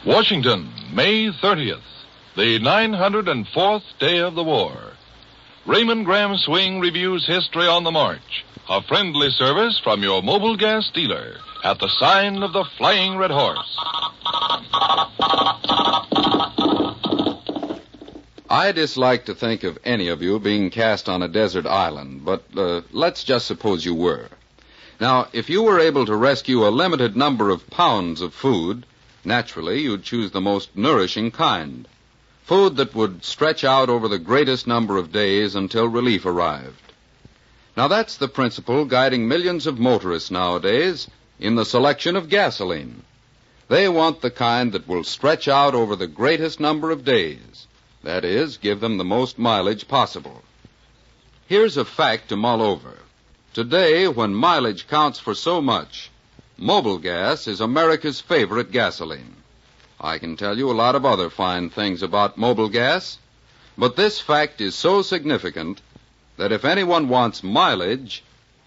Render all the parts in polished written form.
Washington, May 30th, the 904th day of the war. Raymond Graham Swing reviews history on the march. A friendly service from your mobile gas dealer at the sign of the Flying Red Horse. I dislike to think of any of you being cast on a desert island, but let's just suppose you were. Now, if you were able to rescue a limited number of pounds of food, naturally you'd choose the most nourishing kind. Food that would stretch out over the greatest number of days until relief arrived. Now, that's the principle guiding millions of motorists nowadays in the selection of gasoline. They want the kind that will stretch out over the greatest number of days. That is, give them the most mileage possible. Here's a fact to mull over. Today, when mileage counts for so much, Mobil gas is America's favorite gasoline. I can tell you a lot of other fine things about Mobil gas, but this fact is so significant that if anyone wants mileage,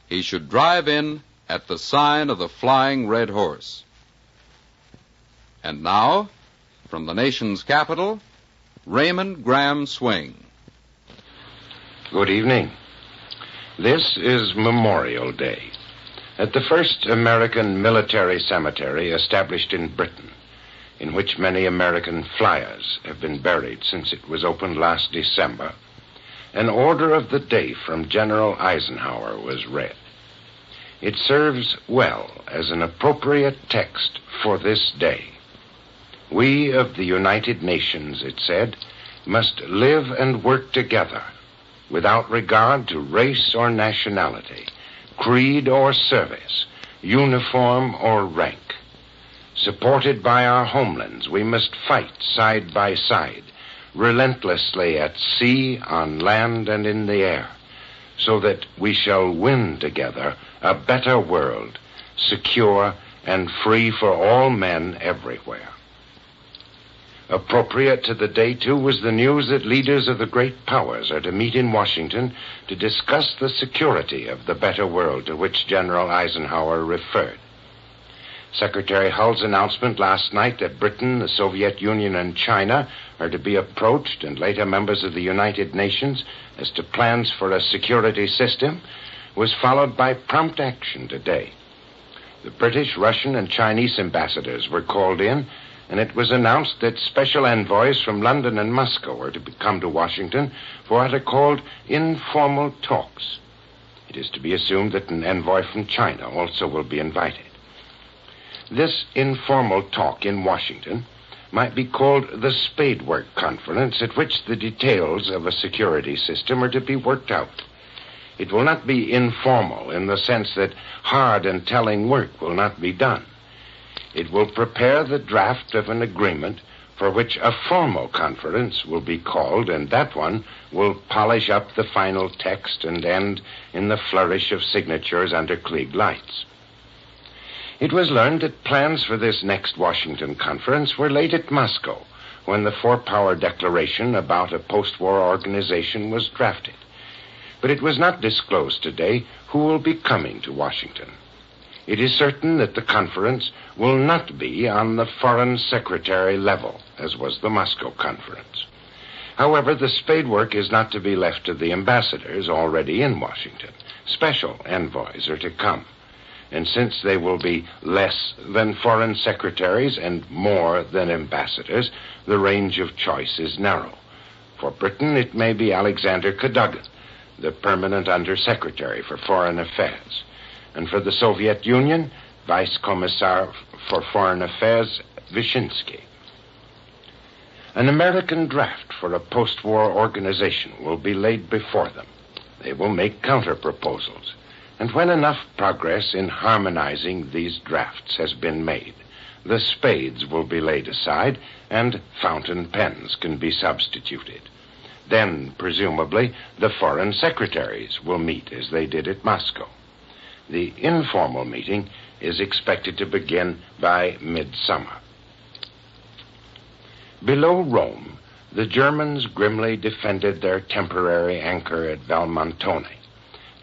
he should drive in at the sign of the Flying Red Horse. And now, from the nation's capital, Raymond Graham Swing. Good evening. This is Memorial Day at the first American military cemetery established in Britain, in which many American flyers have been buried since it was opened last December. An order of the day from General Eisenhower was read. It serves well as an appropriate text for this day. We of the United Nations, it said, must live and work together without regard to race or nationality, creed or service, uniform or rank. Supported by our homelands, we must fight side by side, relentlessly at sea, on land, and in the air, so that we shall win together a better world, secure and free for all men everywhere. Appropriate to the day, too, was the news that leaders of the great powers are to meet in Washington to discuss the security of the better world to which General Eisenhower referred. Secretary Hull's announcement last night that Britain, the Soviet Union, and China are to be approached, and later members of the United Nations, as to plans for a security system, was followed by prompt action today. The British, Russian, and Chinese ambassadors were called in, and it was announced that special envoys from London and Moscow are to come to Washington for what are called informal talks. It is to be assumed that an envoy from China also will be invited. This informal talk in Washington might be called the Spadework Conference, at which the details of a security system are to be worked out. It will not be informal in the sense that hard and telling work will not be done. It will prepare the draft of an agreement for which a formal conference will be called, and that one will polish up the final text and end in the flourish of signatures under Klieg lights. It was learned that plans for this next Washington conference were laid at Moscow when the four-power declaration about a post-war organization was drafted. But it was not disclosed today who will be coming to Washington. It is certain that the conference will not be on the foreign secretary level, as was the Moscow conference. However, the spadework is not to be left to the ambassadors already in Washington. Special envoys are to come. And since they will be less than foreign secretaries and more than ambassadors, the range of choice is narrow. For Britain, it may be Alexander Cadogan, the permanent undersecretary for foreign affairs. And for the Soviet Union, Vice Commissar for Foreign Affairs Vyshinsky. An American draft for a post-war organization will be laid before them. They will make counter-proposals. And when enough progress in harmonizing these drafts has been made, the spades will be laid aside and fountain pens can be substituted. Then, presumably, the foreign secretaries will meet as they did at Moscow. The informal meeting is expected to begin by midsummer. Below Rome, the Germans grimly defended their temporary anchor at Valmontone,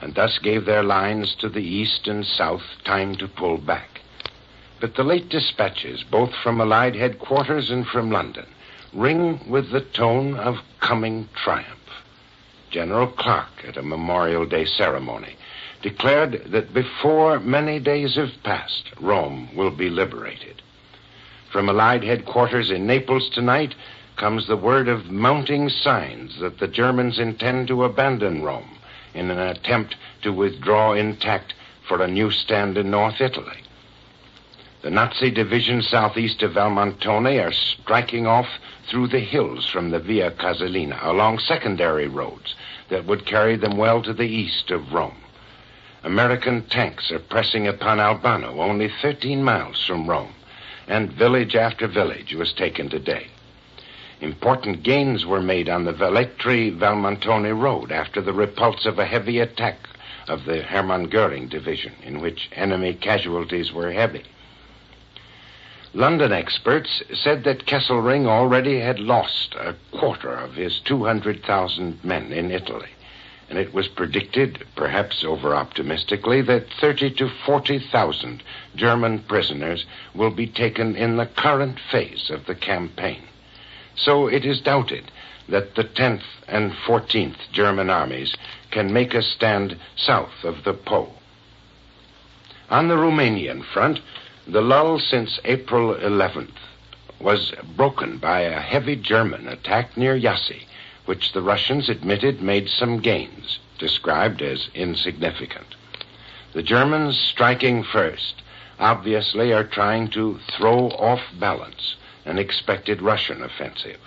and thus gave their lines to the east and south time to pull back. But the late dispatches, both from Allied headquarters and from London, ring with the tone of coming triumph. General Clark, at a Memorial Day ceremony, declared that before many days have passed, Rome will be liberated. From Allied headquarters in Naples tonight comes the word of mounting signs that the Germans intend to abandon Rome in an attempt to withdraw intact for a new stand in North Italy. The Nazi divisions southeast of Valmontone are striking off through the hills from the Via Casalina along secondary roads that would carry them well to the east of Rome. American tanks are pressing upon Albano, only 13 miles from Rome, and village after village was taken today. Important gains were made on the Velletri-Valmontone road after the repulse of a heavy attack of the Hermann Goering division, in which enemy casualties were heavy. London experts said that Kesselring already had lost a quarter of his 200,000 men in Italy, and it was predicted, perhaps over-optimistically, that 30 to 40,000 German prisoners will be taken in the current phase of the campaign. So it is doubted that the 10th and 14th German armies can make a stand south of the Po. On the Romanian front, the lull since April 11th was broken by a heavy German attack near Iași, which the Russians admitted made some gains, described as insignificant. The Germans, striking first, obviously are trying to throw off balance an expected Russian offensive,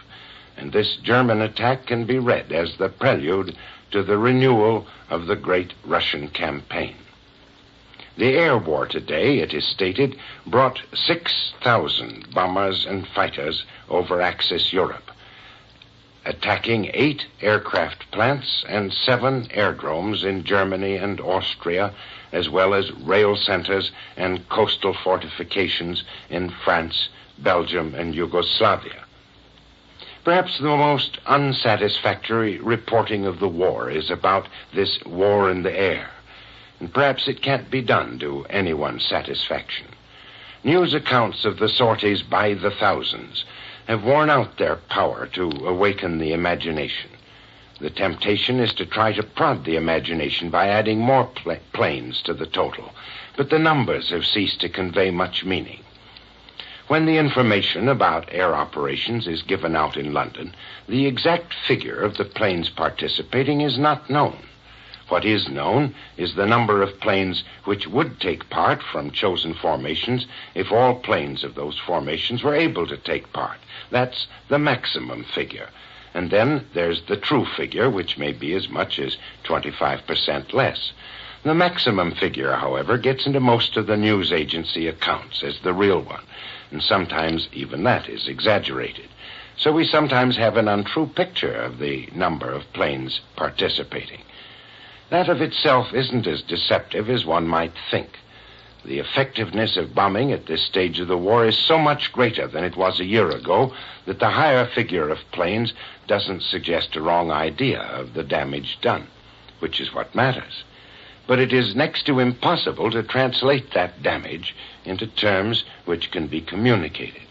and this German attack can be read as the prelude to the renewal of the great Russian campaign. The air war today, it is stated, brought 6,000 bombers and fighters over Axis Europe, attacking 8 aircraft plants and 7 aerodromes in Germany and Austria, as well as rail centers and coastal fortifications in France, Belgium, and Yugoslavia. Perhaps the most unsatisfactory reporting of the war is about this war in the air, and perhaps it can't be done to anyone's satisfaction. News accounts of the sorties by the thousands have worn out their power to awaken the imagination. The temptation is to try to prod the imagination by adding more planes to the total, but the numbers have ceased to convey much meaning. When the information about air operations is given out in London, the exact figure of the planes participating is not known. What is known is the number of planes which would take part from chosen formations if all planes of those formations were able to take part. That's the maximum figure. And then there's the true figure, which may be as much as 25% less. The maximum figure, however, gets into most of the news agency accounts as the real one, and sometimes even that is exaggerated. So we sometimes have an untrue picture of the number of planes participating. That of itself isn't as deceptive as one might think. The effectiveness of bombing at this stage of the war is so much greater than it was a year ago that the higher figure of planes doesn't suggest a wrong idea of the damage done, which is what matters. But it is next to impossible to translate that damage into terms which can be communicated.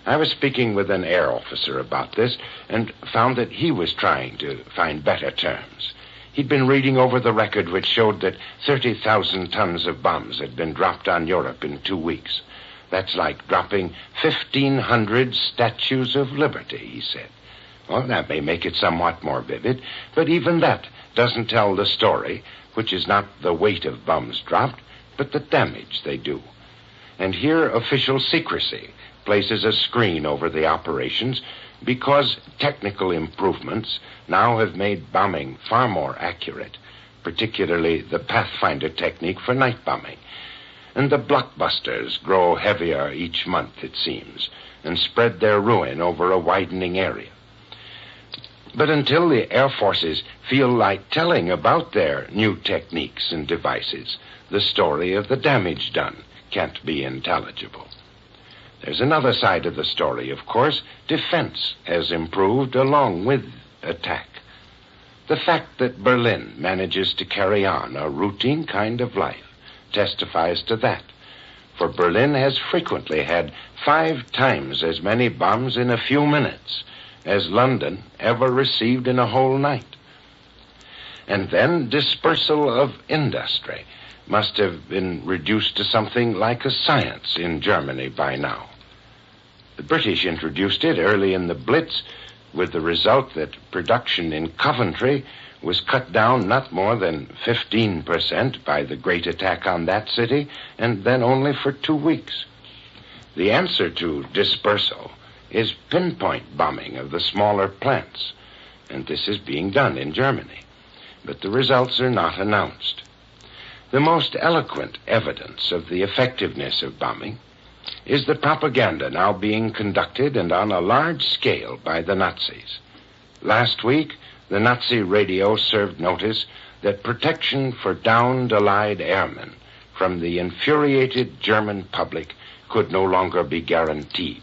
I was speaking with an air officer about this and found that he was trying to find better terms. He'd been reading over the record which showed that 30,000 tons of bombs had been dropped on Europe in 2 weeks. That's like dropping 1,500 statues of liberty, he said. Well, that may make it somewhat more vivid, but even that doesn't tell the story, which is not the weight of bombs dropped, but the damage they do. And here official secrecy places a screen over the operations because technical improvements now have made bombing far more accurate, particularly the Pathfinder technique for night bombing. And the blockbusters grow heavier each month, it seems, and spread their ruin over a widening area. But until the Air Forces feel like telling about their new techniques and devices, the story of the damage done can't be intelligible. There's another side of the story, of course. Defense has improved along with attack. The fact that Berlin manages to carry on a routine kind of life testifies to that. for Berlin has frequently had 5 times as many bombs in a few minutes as London ever received in a whole night. And then dispersal of industry must have been reduced to something like a science in Germany by now. The British introduced it early in the Blitz, with the result that production in Coventry was cut down not more than 15% by the great attack on that city, and then only for 2 weeks. The answer to dispersal is pinpoint bombing of the smaller plants, and this is being done in Germany, but the results are not announced. The most eloquent evidence of the effectiveness of bombing is the propaganda now being conducted, and on a large scale, by the Nazis. Last week, the Nazi radio served notice that protection for downed Allied airmen from the infuriated German public could no longer be guaranteed.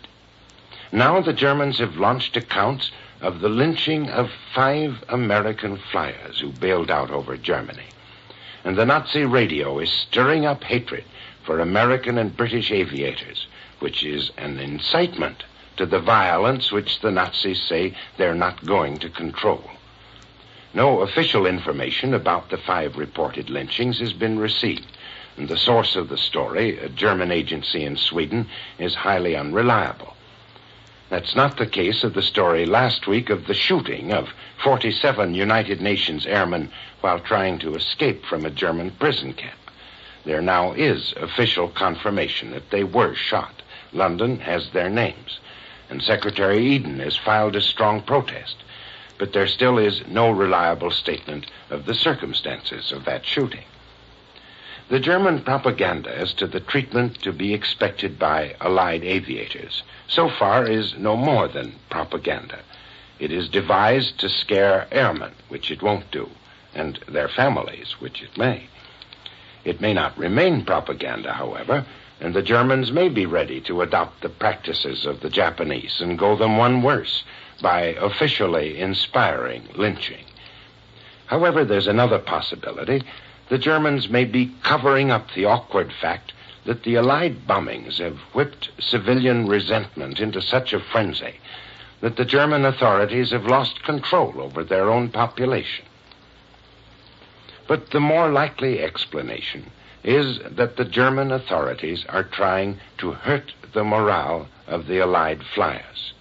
Now the Germans have launched accounts of the lynching of 5 American flyers who bailed out over Germany. And the Nazi radio is stirring up hatred for American and British aviators, which is an incitement to the violence which the Nazis say they're not going to control. No official information about the 5 reported lynchings has been received, and the source of the story, a German agency in Sweden, is highly unreliable. That's not the case of the story last week of the shooting of 47 United Nations airmen while trying to escape from a German prison camp. There now is official confirmation that they were shot. London has their names, and Secretary Eden has filed a strong protest, but there still is no reliable statement of the circumstances of that shooting. The German propaganda as to the treatment to be expected by Allied aviators so far is no more than propaganda. It is devised to scare airmen, which it won't do, and their families, which it may. It may not remain propaganda, however, and the Germans may be ready to adopt the practices of the Japanese and go them one worse by officially inspiring lynching. However, there's another possibility. The Germans may be covering up the awkward fact that the Allied bombings have whipped civilian resentment into such a frenzy that the German authorities have lost control over their own population. But the more likely explanation is that the German authorities are trying to hurt the morale of the Allied flyers,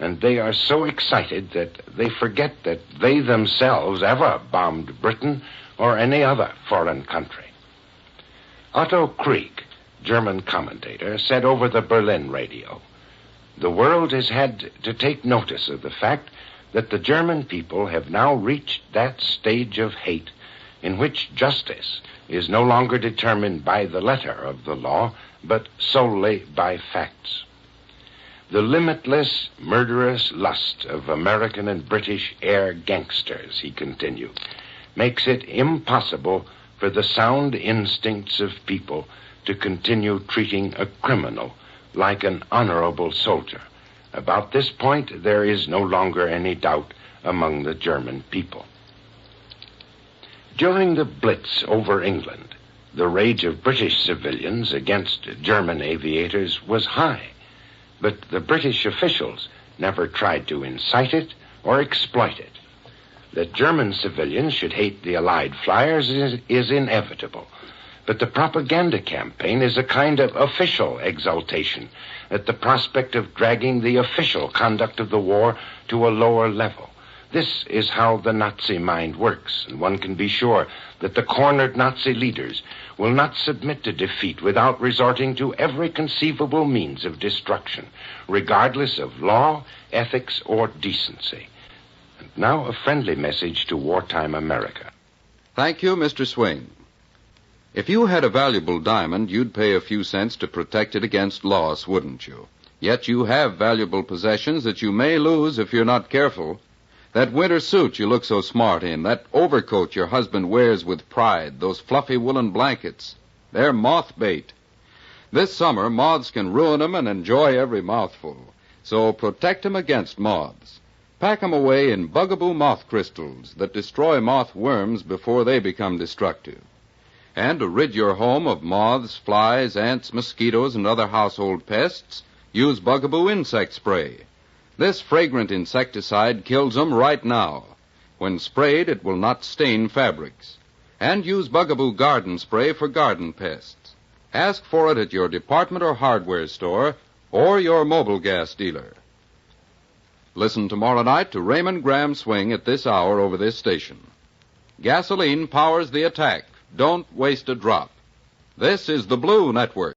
and they are so excited that they forget that they themselves ever bombed Britain or any other foreign country. Otto Krieg, German commentator, said over the Berlin radio, "The world has had to take notice of the fact that the German people have now reached that stage of hate in which justice is no longer determined by the letter of the law, but solely by facts. The limitless, murderous lust of American and British air gangsters," he continued, "makes it impossible for the sound instincts of people to continue treating a criminal like an honorable soldier. About this point, there is no longer any doubt among the German people." During the Blitz over England, the rage of British civilians against German aviators was high, but the British officials never tried to incite it or exploit it. That German civilians should hate the Allied flyers is inevitable, but the propaganda campaign is a kind of official exultation at the prospect of dragging the official conduct of the war to a lower level. This is how the Nazi mind works, and one can be sure that the cornered Nazi leaders will not submit to defeat without resorting to every conceivable means of destruction, regardless of law, ethics, or decency. And now a friendly message to wartime America. Thank you, Mr. Swing. If you had a valuable diamond, you'd pay a few cents to protect it against loss, wouldn't you? Yet you have valuable possessions that you may lose if you're not careful. That winter suit you look so smart in, that overcoat your husband wears with pride, those fluffy woolen blankets, they're moth bait. This summer, moths can ruin 'em and enjoy every mouthful. So protect 'em against moths. Pack 'em away in bugaboo moth crystals that destroy moth worms before they become destructive. And to rid your home of moths, flies, ants, mosquitoes, and other household pests, use Bugaboo Insect Spray. This fragrant insecticide kills them right now. When sprayed, it will not stain fabrics. And use Bugaboo Garden Spray for garden pests. Ask for it at your department or hardware store or your mobile gas dealer. Listen tomorrow night to Raymond Graham Swing at this hour over this station. Gasoline powers the attack. Don't waste a drop. This is the Blue Network.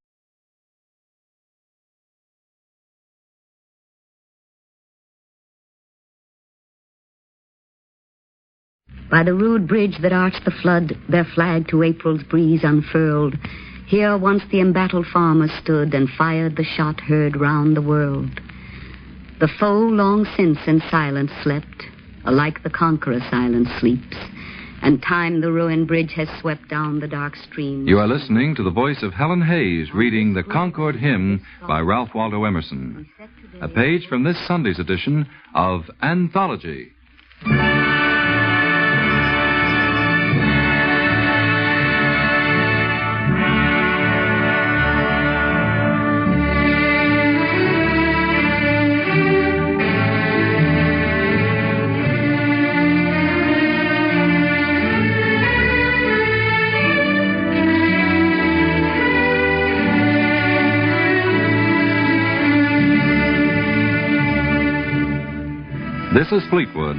By the rude bridge that arched the flood, their flag to April's breeze unfurled, here once the embattled farmers stood and fired the shot heard round the world. The foe long since in silence slept, alike the conqueror silent sleeps, and time the ruined bridge has swept down the dark stream. You are listening to the voice of Helen Hayes reading the Concord Hymn by Ralph Waldo Emerson, a page from this Sunday's edition of Anthology. This is Fleetwood.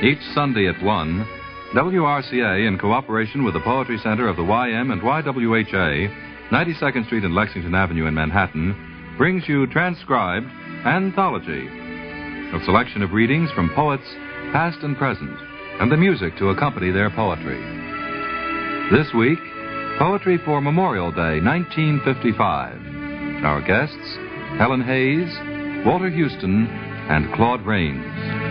Each Sunday at 1, WRCA, in cooperation with the Poetry Center of the YM and YWHA, 92nd Street and Lexington Avenue in Manhattan, brings you transcribed Anthology, a selection of readings from poets past and present, and the music to accompany their poetry. This week, Poetry for Memorial Day, 1955. Our guests, Helen Hayes, Walter Houston, and Claude Rains.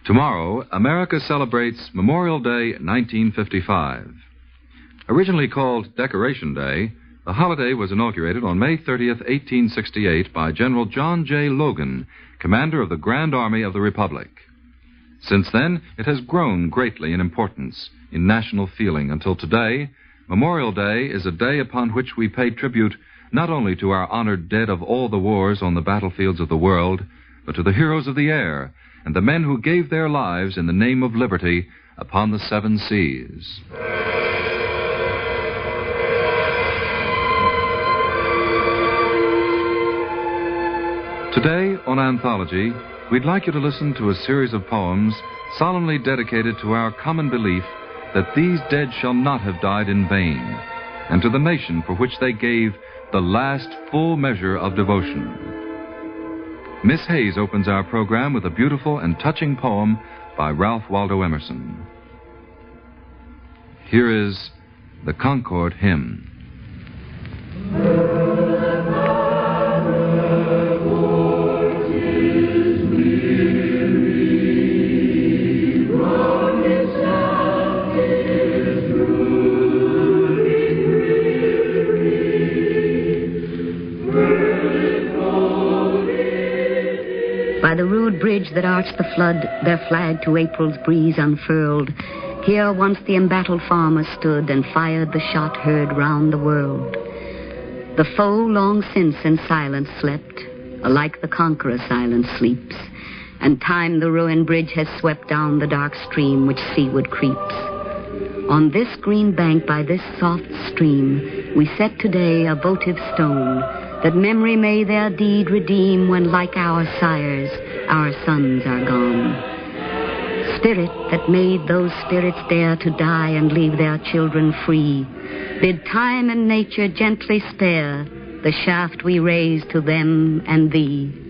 Tomorrow, America celebrates Memorial Day 1955. Originally called Decoration Day, the holiday was inaugurated on May 30th, 1868 by General John J. Logan, commander of the Grand Army of the Republic. Since then, it has grown greatly in importance in national feeling until today. Memorial Day is a day upon which we pay tribute not only to our honored dead of all the wars on the battlefields of the world, but to the heroes of the air and the men who gave their lives in the name of liberty upon the seven seas. Today, on Anthology, we'd like you to listen to a series of poems solemnly dedicated to our common belief that these dead shall not have died in vain, and to the nation for which they gave the last full measure of devotion. Miss Hayes opens our program with a beautiful and touching poem by Ralph Waldo Emerson. Here is the Concord Hymn. By the rude bridge that arched the flood, their flag to April's breeze unfurled, here once the embattled farmers stood and fired the shot heard round the world. The foe long since in silence slept, alike the conqueror silent sleeps, and time the ruined bridge has swept down the dark stream which seaward creeps. On this green bank by this soft stream we set today a votive stone, that memory may their deed redeem when, like our sires, our sons are gone. Spirit that made those spirits dare to die and leave their children free, bid time and nature gently spare the shaft we raise to them and thee.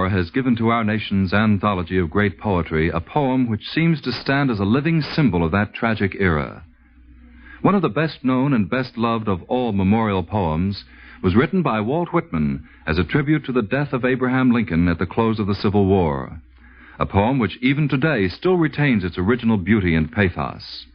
war has given to our nation's anthology of great poetry a poem which seems to stand as a living symbol of that tragic era. One of the best known and best loved of all memorial poems was written by Walt Whitman as a tribute to the death of Abraham Lincoln at the close of the Civil War, a poem which even today still retains its original beauty and pathos.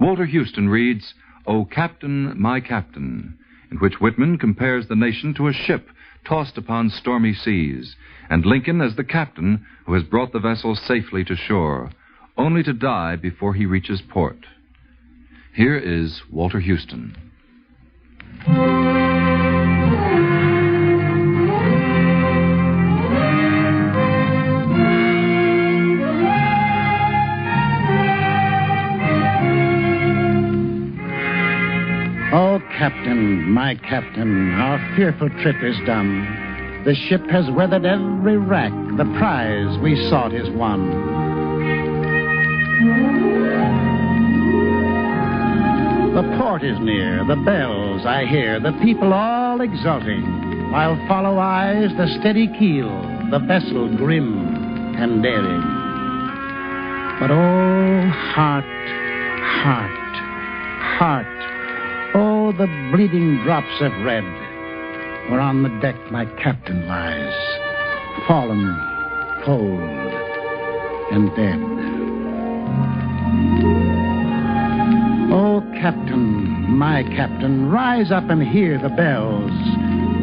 Walter Houston reads, "O Captain, My Captain," in which Whitman compares the nation to a ship tossed upon stormy seas, and Lincoln as the captain who has brought the vessel safely to shore, only to die before he reaches port. Here is Walter Houston. Oh, Captain, my Captain, our fearful trip is done. The ship has weathered every wreck. The prize we sought is won. The port is near, the bells I hear, the people all exulting, while follow eyes the steady keel, the vessel grim and daring. But oh, heart, heart, heart, oh, the bleeding drops of red, where on the deck my captain lies, fallen, cold, and dead. Oh, Captain, my Captain, rise up and hear the bells.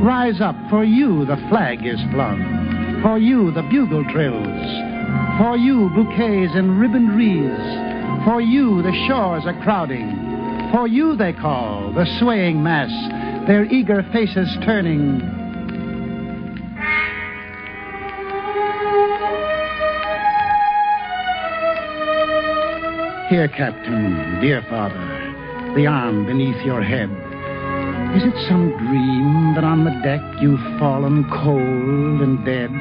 Rise up, for you the flag is flung, for you the bugle trills, for you bouquets and ribboned wreaths, for you the shores are crowding. For you they call, the swaying mass, their eager faces turning. Here, Captain, dear father, the arm beneath your head. Is it some dream that on the deck you've fallen cold and dead?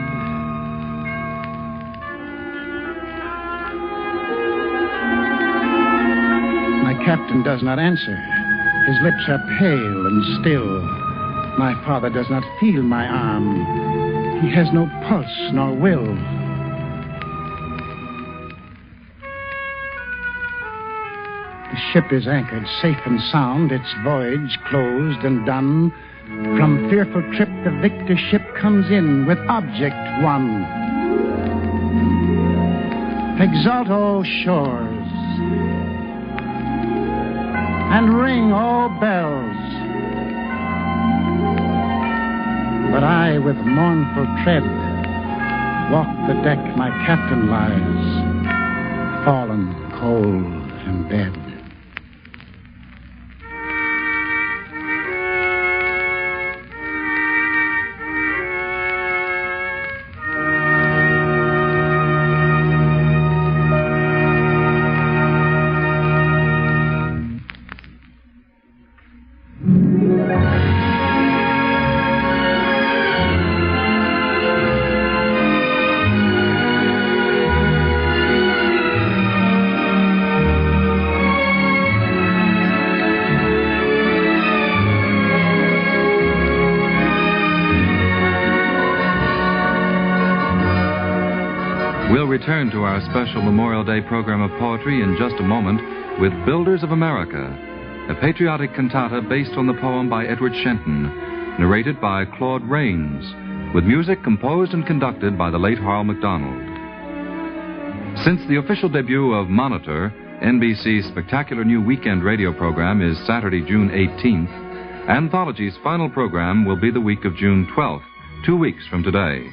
Captain does not answer. His lips are pale and still. My father does not feel my arm. He has no pulse nor will. The ship is anchored safe and sound, its voyage closed and done. From fearful trip the victor ship comes in with object won. Exult, O shores, and ring all bells. But I, with mournful tread, walk the deck my captain lies, fallen, cold, and dead. We'll return to our special Memorial Day program of poetry in just a moment with Builders of America, a patriotic cantata based on the poem by Edward Shenton, narrated by Claude Rains, with music composed and conducted by the late Harl MacDonald. Since the official debut of Monitor, NBC's spectacular new weekend radio program, is Saturday, June 18th, Anthology's final program will be the week of June 12th, 2 weeks from today.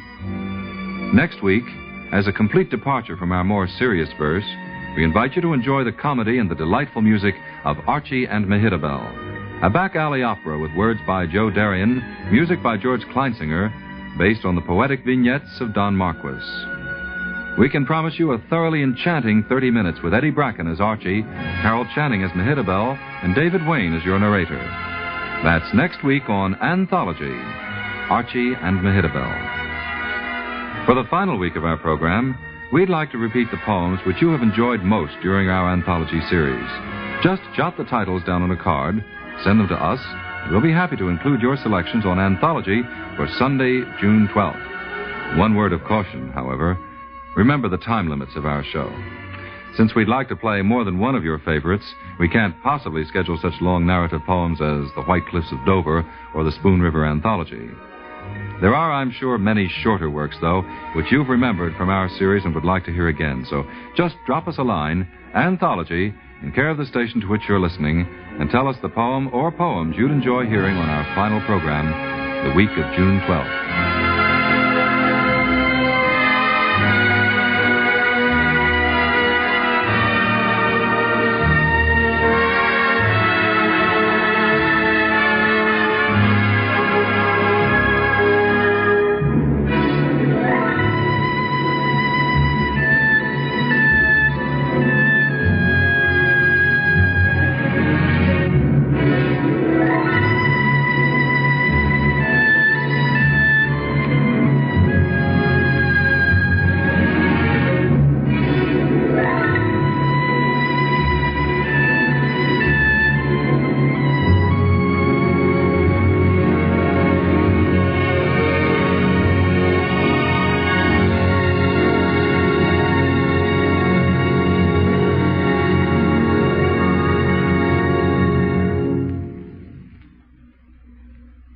Next week, as a complete departure from our more serious verse, we invite you to enjoy the comedy and the delightful music of Archie and Mehitabel, a back-alley opera with words by Joe Darien, music by George Kleinsinger, based on the poetic vignettes of Don Marquis. We can promise you a thoroughly enchanting 30 minutes with Eddie Bracken as Archie, Carol Channing as Mehitabel, and David Wayne as your narrator. That's next week on Anthology, Archie and Mehitabel. For the final week of our program, we'd like to repeat the poems which you have enjoyed most during our anthology series. Just jot the titles down on a card, send them to us, and we'll be happy to include your selections on Anthology for Sunday, June 12th. One word of caution, however. Remember the time limits of our show. Since we'd like to play more than one of your favorites, we can't possibly schedule such long narrative poems as The White Cliffs of Dover or The Spoon River Anthology. There are, I'm sure, many shorter works, though, which you've remembered from our series and would like to hear again. So just drop us a line, Anthology, in care of the station to which you're listening, and tell us the poem or poems you'd enjoy hearing on our final program, the week of June 12th.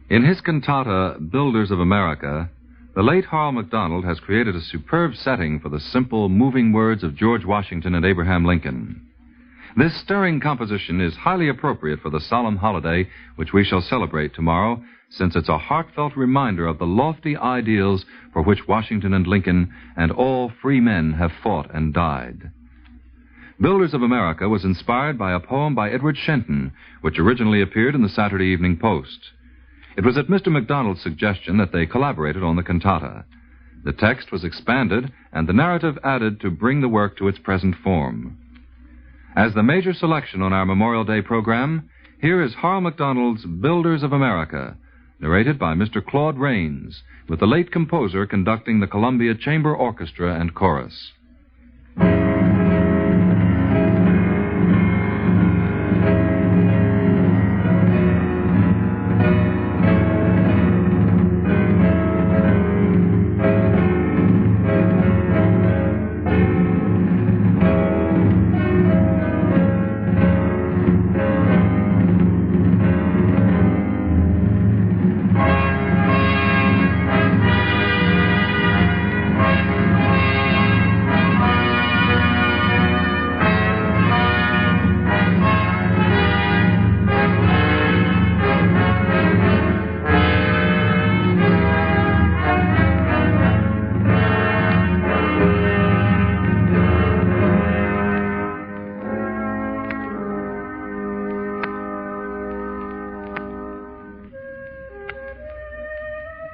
In his cantata, Builders of America, the late Harl MacDonald has created a superb setting for the simple, moving words of George Washington and Abraham Lincoln. This stirring composition is highly appropriate for the solemn holiday which we shall celebrate tomorrow, since it's a heartfelt reminder of the lofty ideals for which Washington and Lincoln and all free men have fought and died. Builders of America was inspired by a poem by Edward Shenton, which originally appeared in the Saturday Evening Post. It was at Mr. MacDonald's suggestion that they collaborated on the cantata. The text was expanded and the narrative added to bring the work to its present form. As the major selection on our Memorial Day program, here is Harl MacDonald's Builders of America, narrated by Mr. Claude Rains, with the late composer conducting the Columbia Chamber Orchestra and Chorus.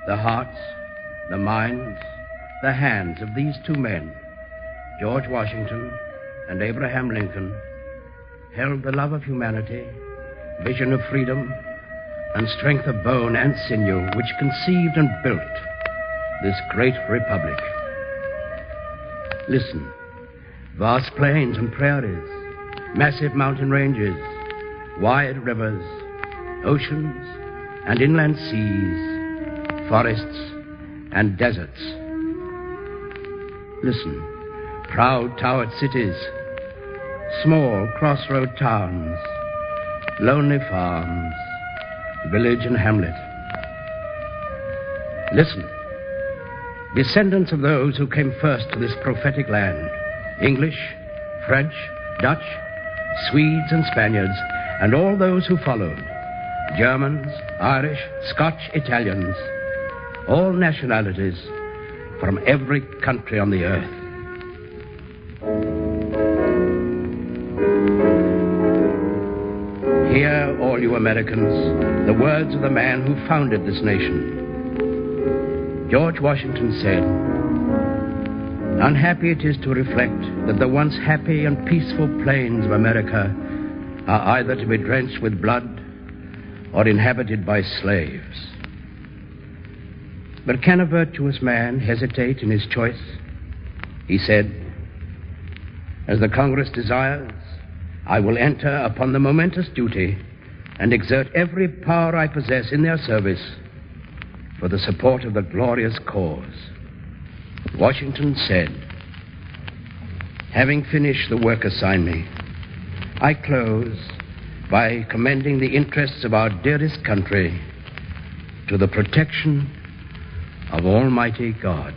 The hearts, the minds, the hands of these two men, George Washington and Abraham Lincoln, held the love of humanity, vision of freedom, and strength of bone and sinew which conceived and built this great republic. Listen, vast plains and prairies, massive mountain ranges, wide rivers, oceans and inland seas, forests and deserts. Listen, proud towered cities, small crossroad towns, lonely farms, village and hamlet. Listen, descendants of those who came first to this prophetic land, English, French, Dutch, Swedes and Spaniards, and all those who followed, Germans, Irish, Scotch, Italians, all nationalities from every country on the earth. Hear, all you Americans, the words of the man who founded this nation. George Washington said, "Unhappy it is to reflect that the once happy and peaceful plains of America are either to be drenched with blood or inhabited by slaves." But can a virtuous man hesitate in his choice? He said, "As the Congress desires, I will enter upon the momentous duty and exert every power I possess in their service for the support of the glorious cause." Washington said, "Having finished the work assigned me, I close by commending the interests of our dearest country to the protection of Almighty God."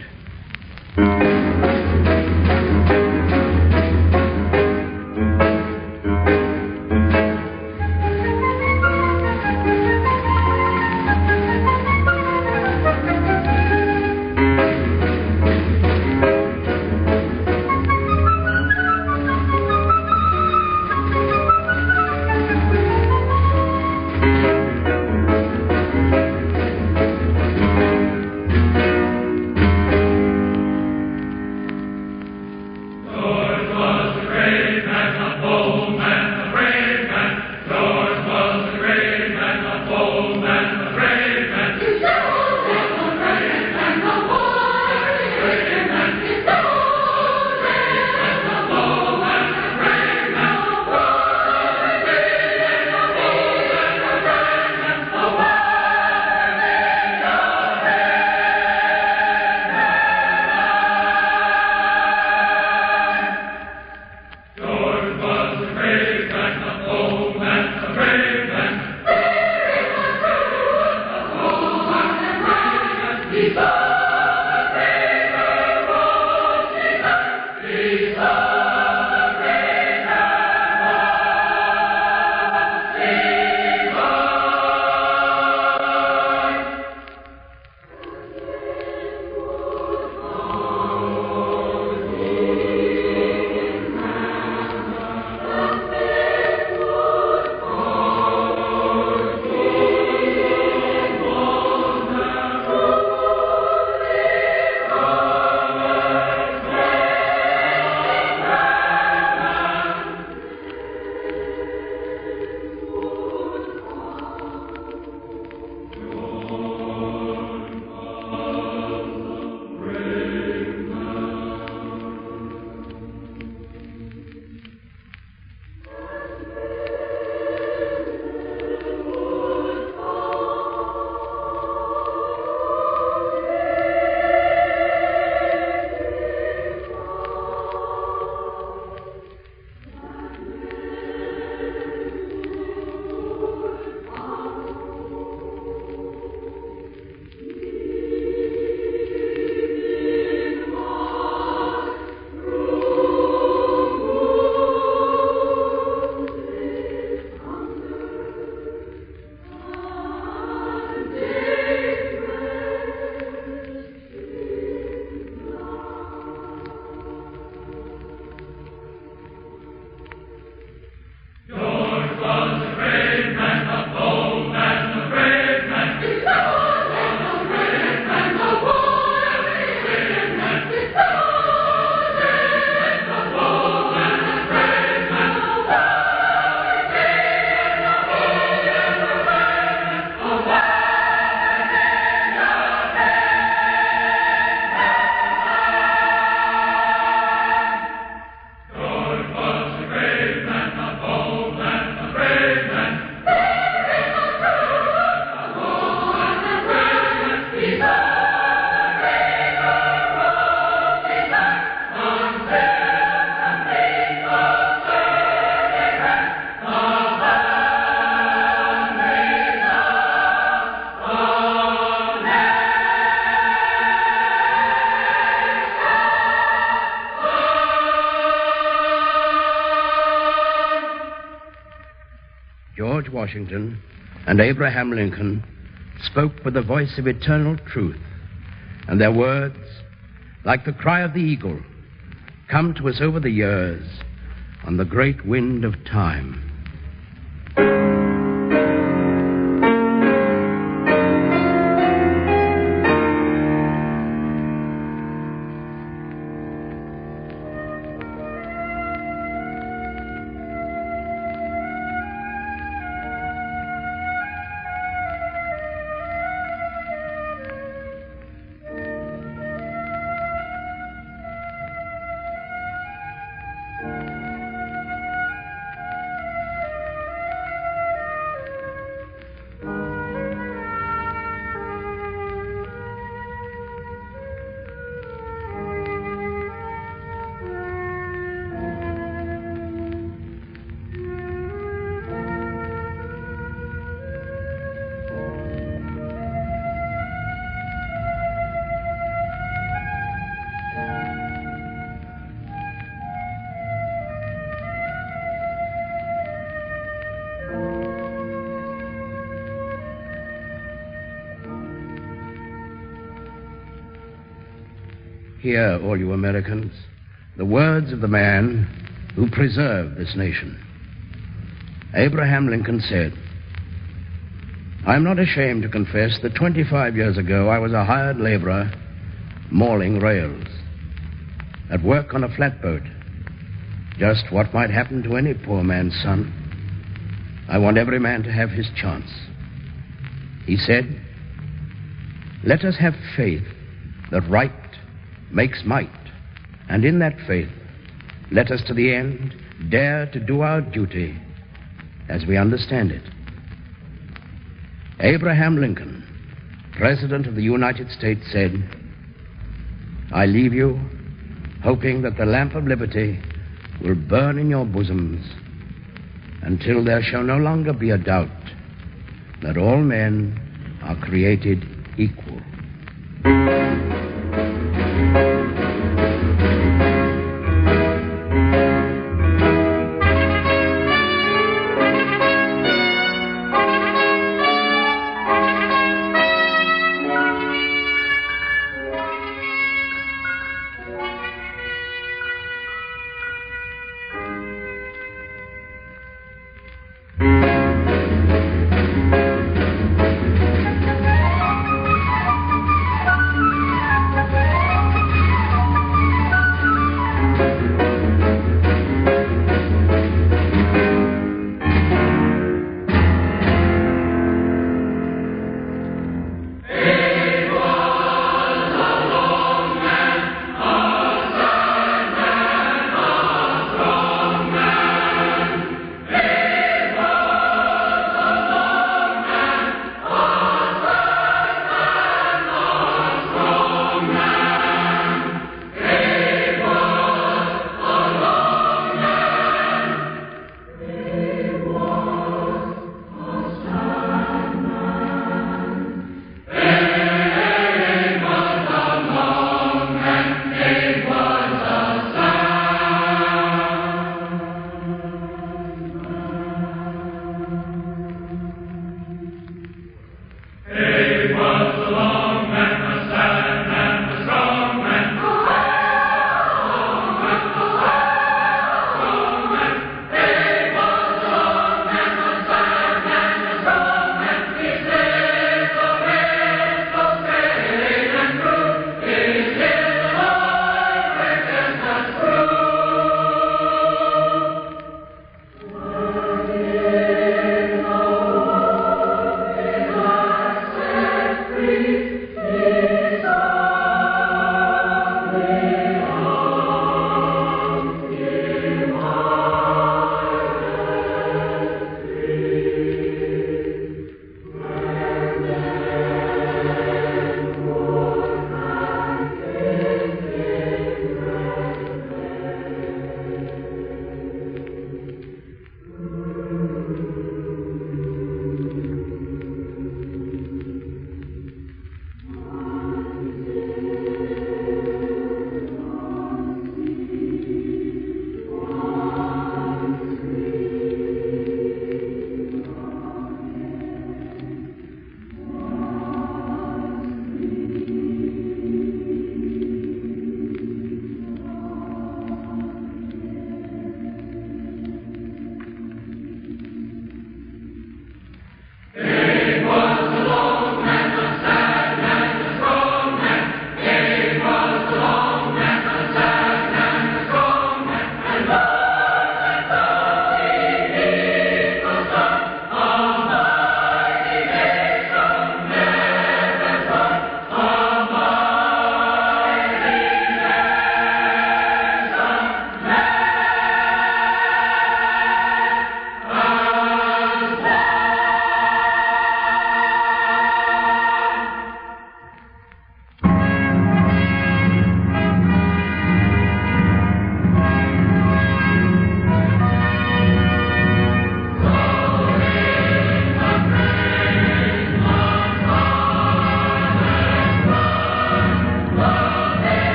George Washington and Abraham Lincoln spoke with the voice of eternal truth, and their words, like the cry of the eagle, come to us over the years on the great wind of time. Hear, all you Americans, the words of the man who preserved this nation. Abraham Lincoln said, "I'm not ashamed to confess that 25 years ago I was a hired laborer mauling rails, at work on a flatboat, just what might happen to any poor man's son. I want every man to have his chance." He said, "Let us have faith that right makes might, and in that faith, let us to the end dare to do our duty as we understand it." Abraham Lincoln, President of the United States, said, "I leave you hoping that the lamp of liberty will burn in your bosoms until there shall no longer be a doubt that all men are created equal."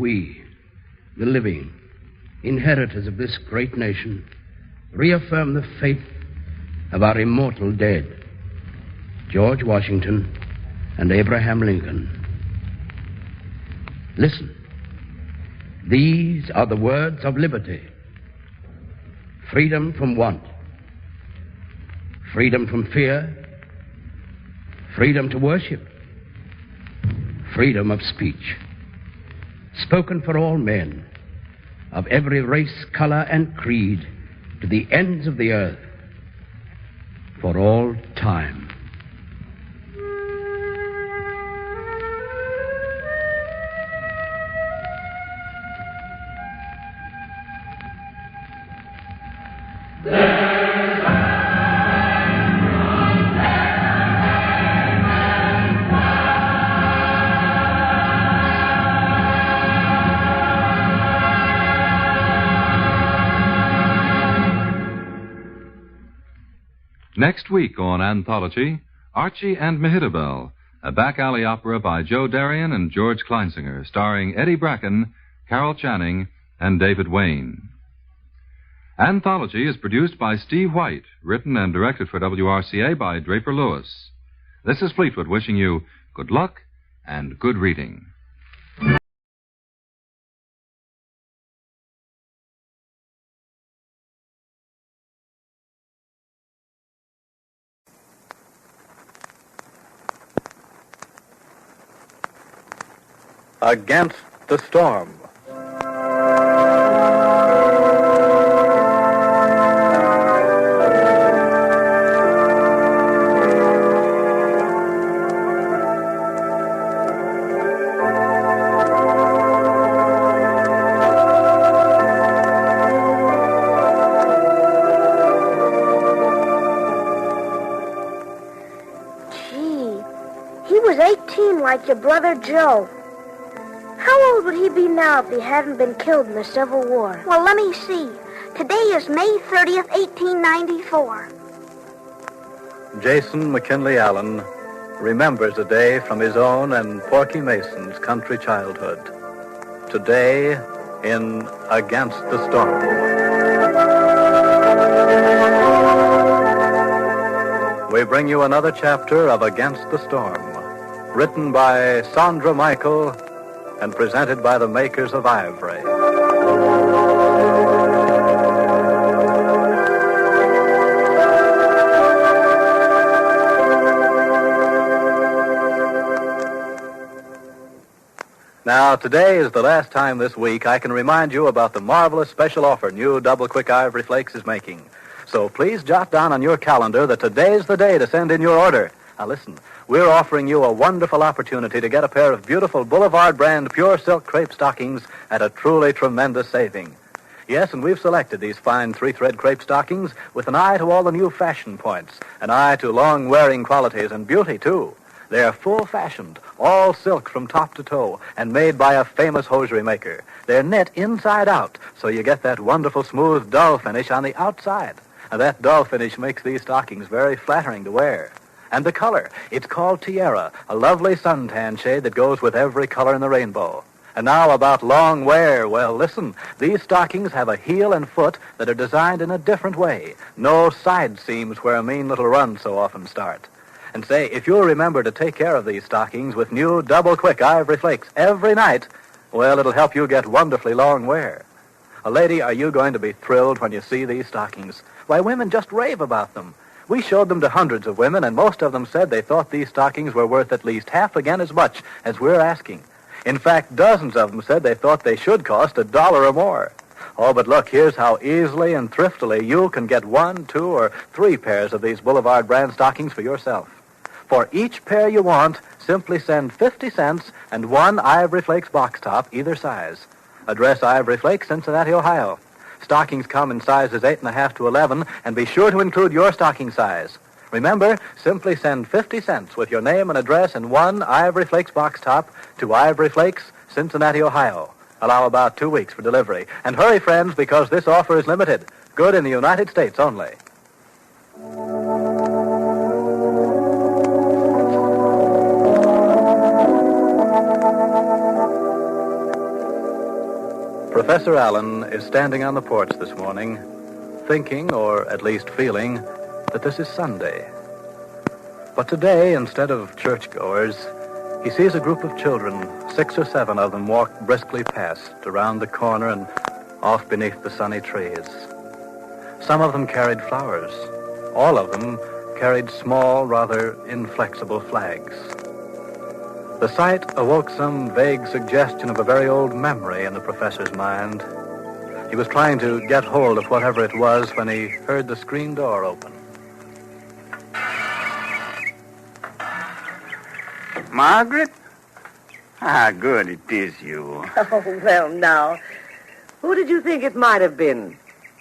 we, the living, inheritors of this great nation, reaffirm the faith of our immortal dead, George Washington and Abraham Lincoln. Listen. These are the words of liberty. Freedom from want. Freedom from fear. Freedom to worship. Freedom of speech. Spoken for all men, of every race, color, and creed, to the ends of the earth, for all time. Next week on Anthology, Archie and Mehitabel, a back-alley opera by Joe Darien and George Kleinsinger, starring Eddie Bracken, Carol Channing, and David Wayne. Anthology is produced by Steve White, written and directed for WRCA by Draper Lewis. This is Fleetwood wishing you good luck and good reading. Against the Storm. Gee, he was 18 like your brother Joe. How old would he be now if he hadn't been killed in the Civil War? Well, let me see. Today is May 30th, 1894. Jason McKinley Allen remembers a day from his own and Porky Mason's country childhood. Today in Against the Storm. We bring you another chapter of Against the Storm, written by Sandra Michael and presented by the makers of Ivory. Now, today is the last time this week I can remind you about the marvelous special offer new Double Quick Ivory Flakes is making. So please jot down on your calendar that today's the day to send in your order. Now listen, we're offering you a wonderful opportunity to get a pair of beautiful Boulevard brand pure silk crepe stockings at a truly tremendous saving. Yes, and we've selected these fine three-thread crepe stockings with an eye to all the new fashion points, an eye to long-wearing qualities and beauty, too. They're full-fashioned, all silk from top to toe, and made by a famous hosiery maker. They're knit inside out, so you get that wonderful smooth dull finish on the outside. And that dull finish makes these stockings very flattering to wear. And the color, it's called Tiara, a lovely suntan shade that goes with every color in the rainbow. And now about long wear. Well, listen, these stockings have a heel and foot that are designed in a different way. No side seams where a mean little runs so often start. And say, if you'll remember to take care of these stockings with new Double Quick Ivory Flakes every night, well, it'll help you get wonderfully long wear. Lady, are you going to be thrilled when you see these stockings? Why, women just rave about them. We showed them to hundreds of women, and most of them said they thought these stockings were worth at least half again as much as we're asking. In fact, dozens of them said they thought they should cost $1 or more. Oh, but look, here's how easily and thriftily you can get 1, 2, or 3 pairs of these Boulevard brand stockings for yourself. For each pair you want, simply send 50 cents and 1 Ivory Flakes box top, either size. Address Ivory Flakes, Cincinnati, Ohio. Stockings come in sizes 8.5 to 11, and be sure to include your stocking size. Remember, simply send 50 cents with your name and address and 1 Ivory Flakes box top to Ivory Flakes, Cincinnati, Ohio. Allow about 2 weeks for delivery. And hurry, friends, because this offer is limited. Good in the United States only. Professor Allen is standing on the porch this morning, thinking, or at least feeling, that this is Sunday. But today, instead of churchgoers, he sees a group of children, 6 or 7 of them, walk briskly past, around the corner and off beneath the sunny trees. Some of them carried flowers. All of them carried small, rather inflexible flags. The sight awoke some vague suggestion of a very old memory in the professor's mind. He was trying to get hold of whatever it was when he heard the screen door open. Margaret? Ah, good, it is you. Oh, well, now. Who did you think it might have been?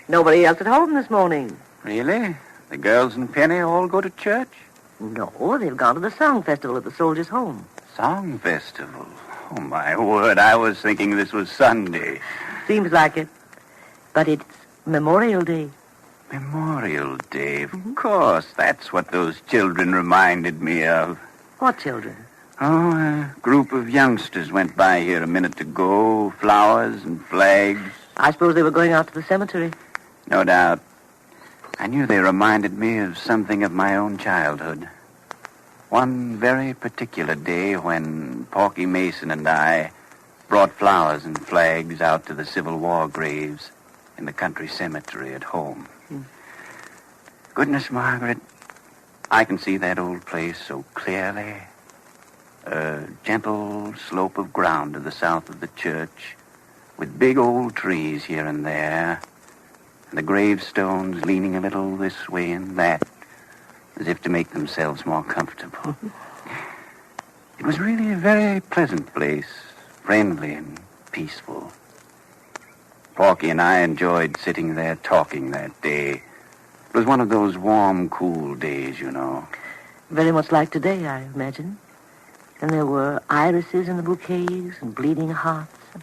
Nobody else at home this morning. Really? The girls and Penny all go to church? No, they've gone to the song festival at the Soldiers' Home. Song festival? Oh, my word, I was thinking this was Sunday. Seems like it. But it's Memorial Day. Memorial Day, of course. That's what those children reminded me of. What children? Oh, a group of youngsters went by here a minute ago. Flowers and flags. I suppose they were going out to the cemetery. No doubt. I knew they reminded me of something of my own childhood. One very particular day when Porky Mason and I brought flowers and flags out to the Civil War graves in the country cemetery at home. Goodness, Margaret, I can see that old place so clearly. A gentle slope of ground to the south of the church, with big old trees here and there, and the gravestones leaning a little this way and that, as if to make themselves more comfortable. It was really a very pleasant place, friendly and peaceful. Porky and I enjoyed sitting there talking that day. It was one of those warm, cool days, you know. Very much like today, I imagine. And there were irises in the bouquets and bleeding hearts, and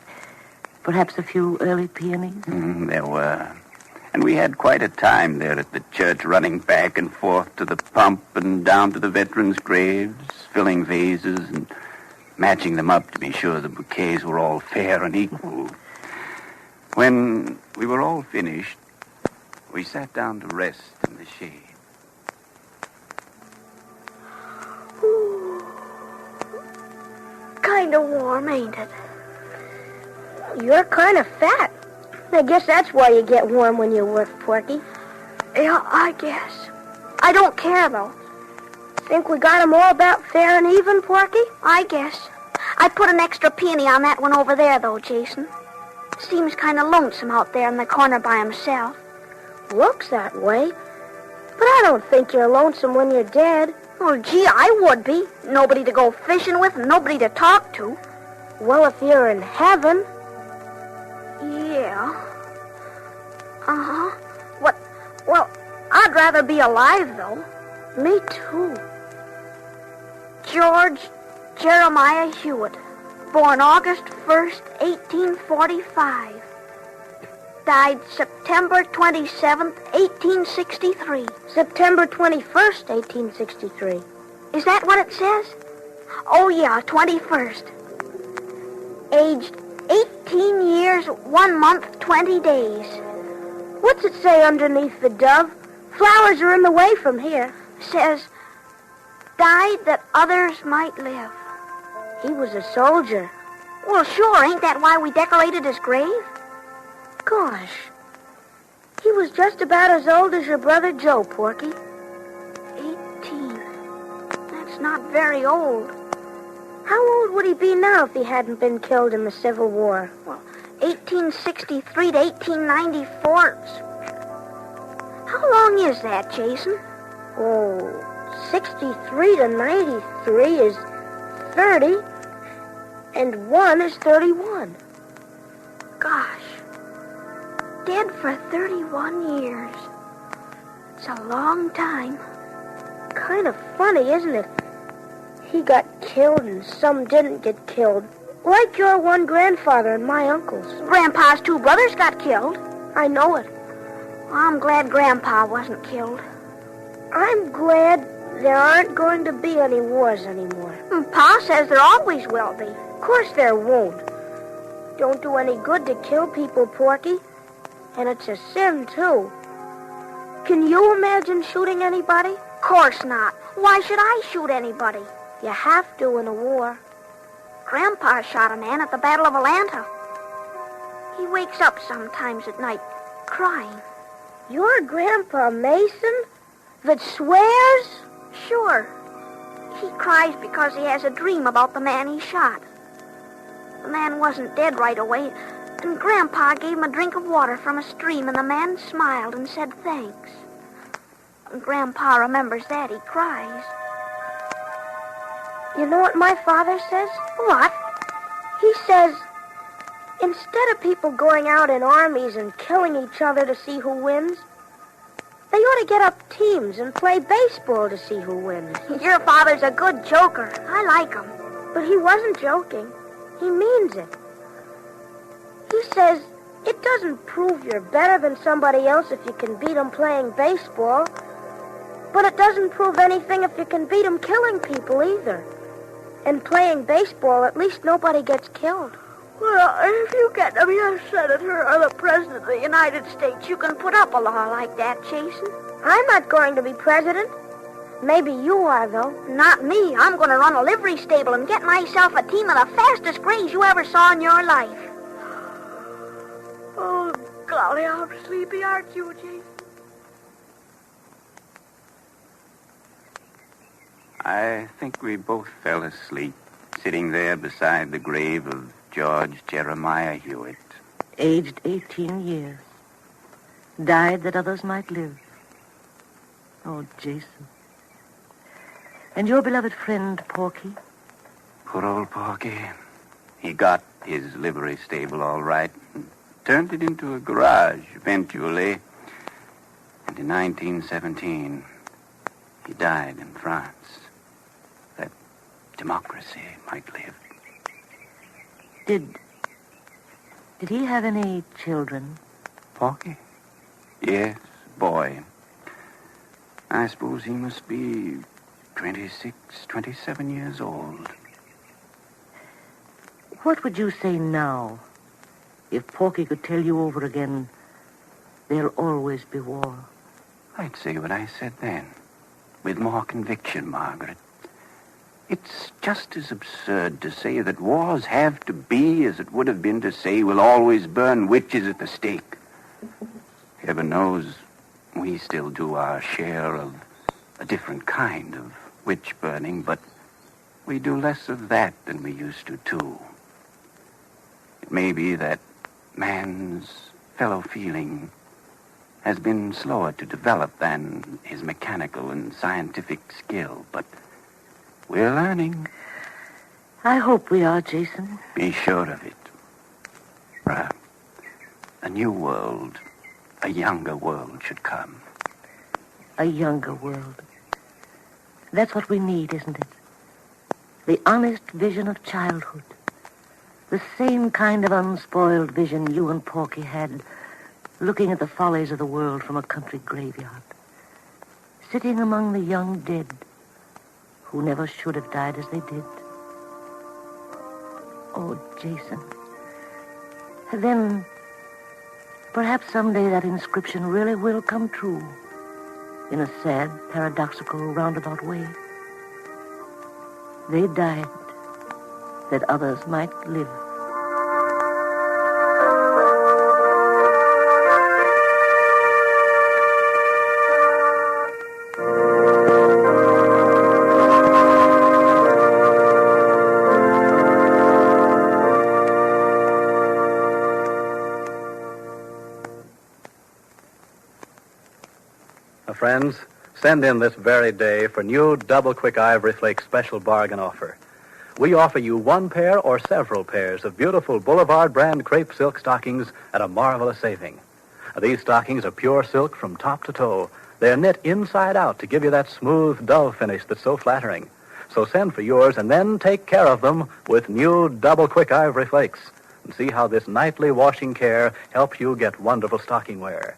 perhaps a few early peonies. There were. And we had quite a time there at the church, running back and forth to the pump and down to the veterans' graves, filling vases and matching them up to be sure the bouquets were all fair and equal. When we were all finished, we sat down to rest in the shade. Kind of warm, ain't it? You're kind of fat. I guess that's why you get warm when you work, Porky. Yeah, I guess. I don't care, though. Think we got 'em all about fair and even, Porky? I guess. I put an extra peony on that one over there, though, Jason. Seems kind of lonesome out there in the corner by himself. Looks that way. But I don't think you're lonesome when you're dead. Oh, gee, I would be. Nobody to go fishing with and nobody to talk to. Well, if you're in heaven... Yeah. Uh-huh. What? Well, I'd rather be alive, though. Me too. George Jeremiah Hewitt, born August 1st, 1845. Died September 27th, 1863. September 21st, 1863. Is that what it says? Oh, yeah, 21st. Aged 18 years, 1 month, 20 days. What's it say underneath the dove? Flowers are in the way from here. Says, died that others might live. He was a soldier. Well, sure, ain't that why we decorated his grave? Gosh, he was just about as old as your brother Joe, Porky. 18. That's not very old. How old would he be now if he hadn't been killed in the Civil War? Well, 1863 to 1894. How long is that, Jason? Oh, 63 to 93 is 30, and 1 is 31. Gosh. Dead for 31 years. It's a long time. Kind of funny, isn't it? He got killed and some didn't get killed. Like your one grandfather and my uncle's. Grandpa's 2 brothers got killed. I know it. I'm glad Grandpa wasn't killed. I'm glad there aren't going to be any wars anymore. Pa says there always will be. Of course there won't. Don't do any good to kill people, Porky. And it's a sin, too. Can you imagine shooting anybody? Course not. Why should I shoot anybody? You have to in a war. Grandpa shot a man at the Battle of Atlanta. He wakes up sometimes at night, crying. Your Grandpa Mason? That swears? Sure. He cries because he has a dream about the man he shot. The man wasn't dead right away, and Grandpa gave him a drink of water from a stream, and the man smiled and said thanks. When Grandpa remembers that, he cries. You know what my father says? What? He says, instead of people going out in armies and killing each other to see who wins, they ought to get up teams and play baseball to see who wins. Your father's a good joker. I like him. But he wasn't joking. He means it. He says it doesn't prove you're better than somebody else if you can beat them playing baseball. But it doesn't prove anything if you can beat them killing people either. And playing baseball, at least nobody gets killed. Well, if you get to be a senator or the president of the United States, you can put up a law like that, Jason. I'm not going to be president. Maybe you are, though. Not me. I'm going to run a livery stable and get myself a team of the fastest grays you ever saw in your life. Oh, golly, how sleepy aren't you, Jason? I think we both fell asleep, sitting there beside the grave of George Jeremiah Hewitt. Aged 18 years. Died that others might live. Oh, Jason. And your beloved friend, Porky? Poor old Porky. He got his livery stable all right and turned it into a garage eventually. And in 1917, he died in France. That democracy might live. Did he have any children? Porky? Yes, boy. I suppose he must be 26, 27 years old. What would you say now if Porky could tell you over again, there'll always be war? I'd say what I said then, with more conviction, Margaret. It's just as absurd to say that wars have to be as it would have been to say we'll always burn witches at the stake. Heaven knows we still do our share of a different kind of witch burning, but we do less of that than we used to, too. It may be that man's fellow feeling has been slower to develop than his mechanical and scientific skill, but we're learning. I hope we are, Jason. Be sure of it. A new world, a younger world should come. A younger world. That's what we need, isn't it? The honest vision of childhood. The same kind of unspoiled vision you and Porky had, looking at the follies of the world from a country graveyard. Sitting among the young dead, who never should have died as they did. Oh, Jason. Then, perhaps someday that inscription really will come true, in a sad, paradoxical, roundabout way. They died that others might live. Friends, send in this very day for new double quick ivory flake special bargain offer. We offer you one pair or several pairs of beautiful Boulevard brand crepe silk stockings at a marvelous saving. These stockings are pure silk from top to toe. They're knit inside out to give you that smooth, dull finish that's so flattering. So send for yours and then take care of them with new double quick ivory flakes. And see how this nightly washing care helps you get wonderful stocking wear.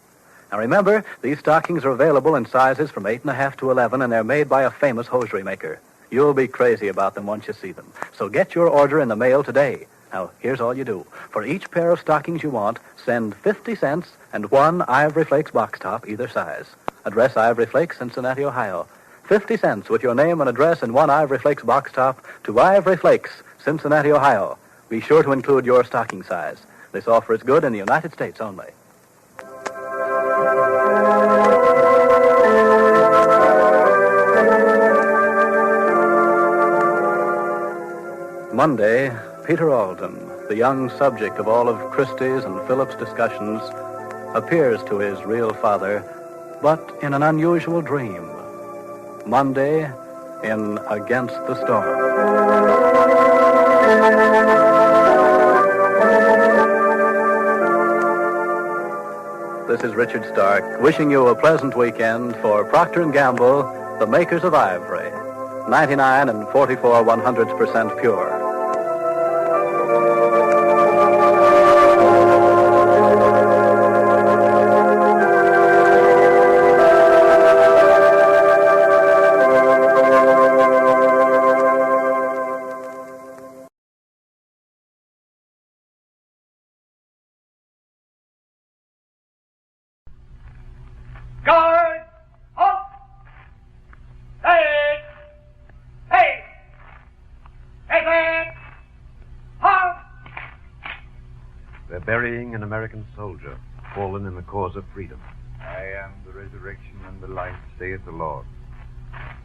Now remember, these stockings are available in sizes from 8.5 to 11, and they're made by a famous hosiery maker. You'll be crazy about them once you see them. So get your order in the mail today. Now, here's all you do. For each pair of stockings you want, send 50 cents and one Ivory Flakes box top, either size. Address Ivory Flakes, Cincinnati, Ohio. 50 cents with your name and address and one Ivory Flakes box top to Ivory Flakes, Cincinnati, Ohio. Be sure to include your stocking size. This offer is good in the United States only. Monday, Peter Alden, the young subject of all of Christie's and Philip's discussions, appears to his real father, but in an unusual dream. Monday in Against the Storm. This is Richard Stark, wishing you a pleasant weekend for Procter & Gamble, the makers of Ivory. 99 and 44 100% pure. Guard! Up! Hey! Hey! Hey there! Up! They're burying an American soldier, fallen in the cause of freedom. I am the resurrection and the life, saith the Lord.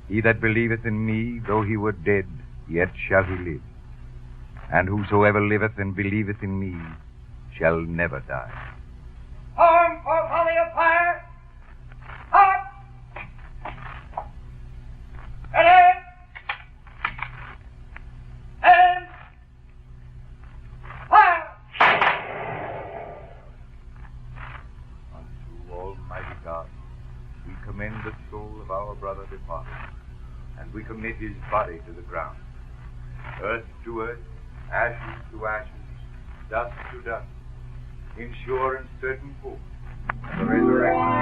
He that believeth in me, though he were dead, yet shall he live. And whosoever liveth and believeth in me shall never die. Arm for volley of fire! Up! Ready! And fire! Unto Almighty God, we commend the soul of our brother departed, and we commit his body to the ground. Earth to earth, ashes to ashes, dust to dust, in sure and certain hope of the resurrection.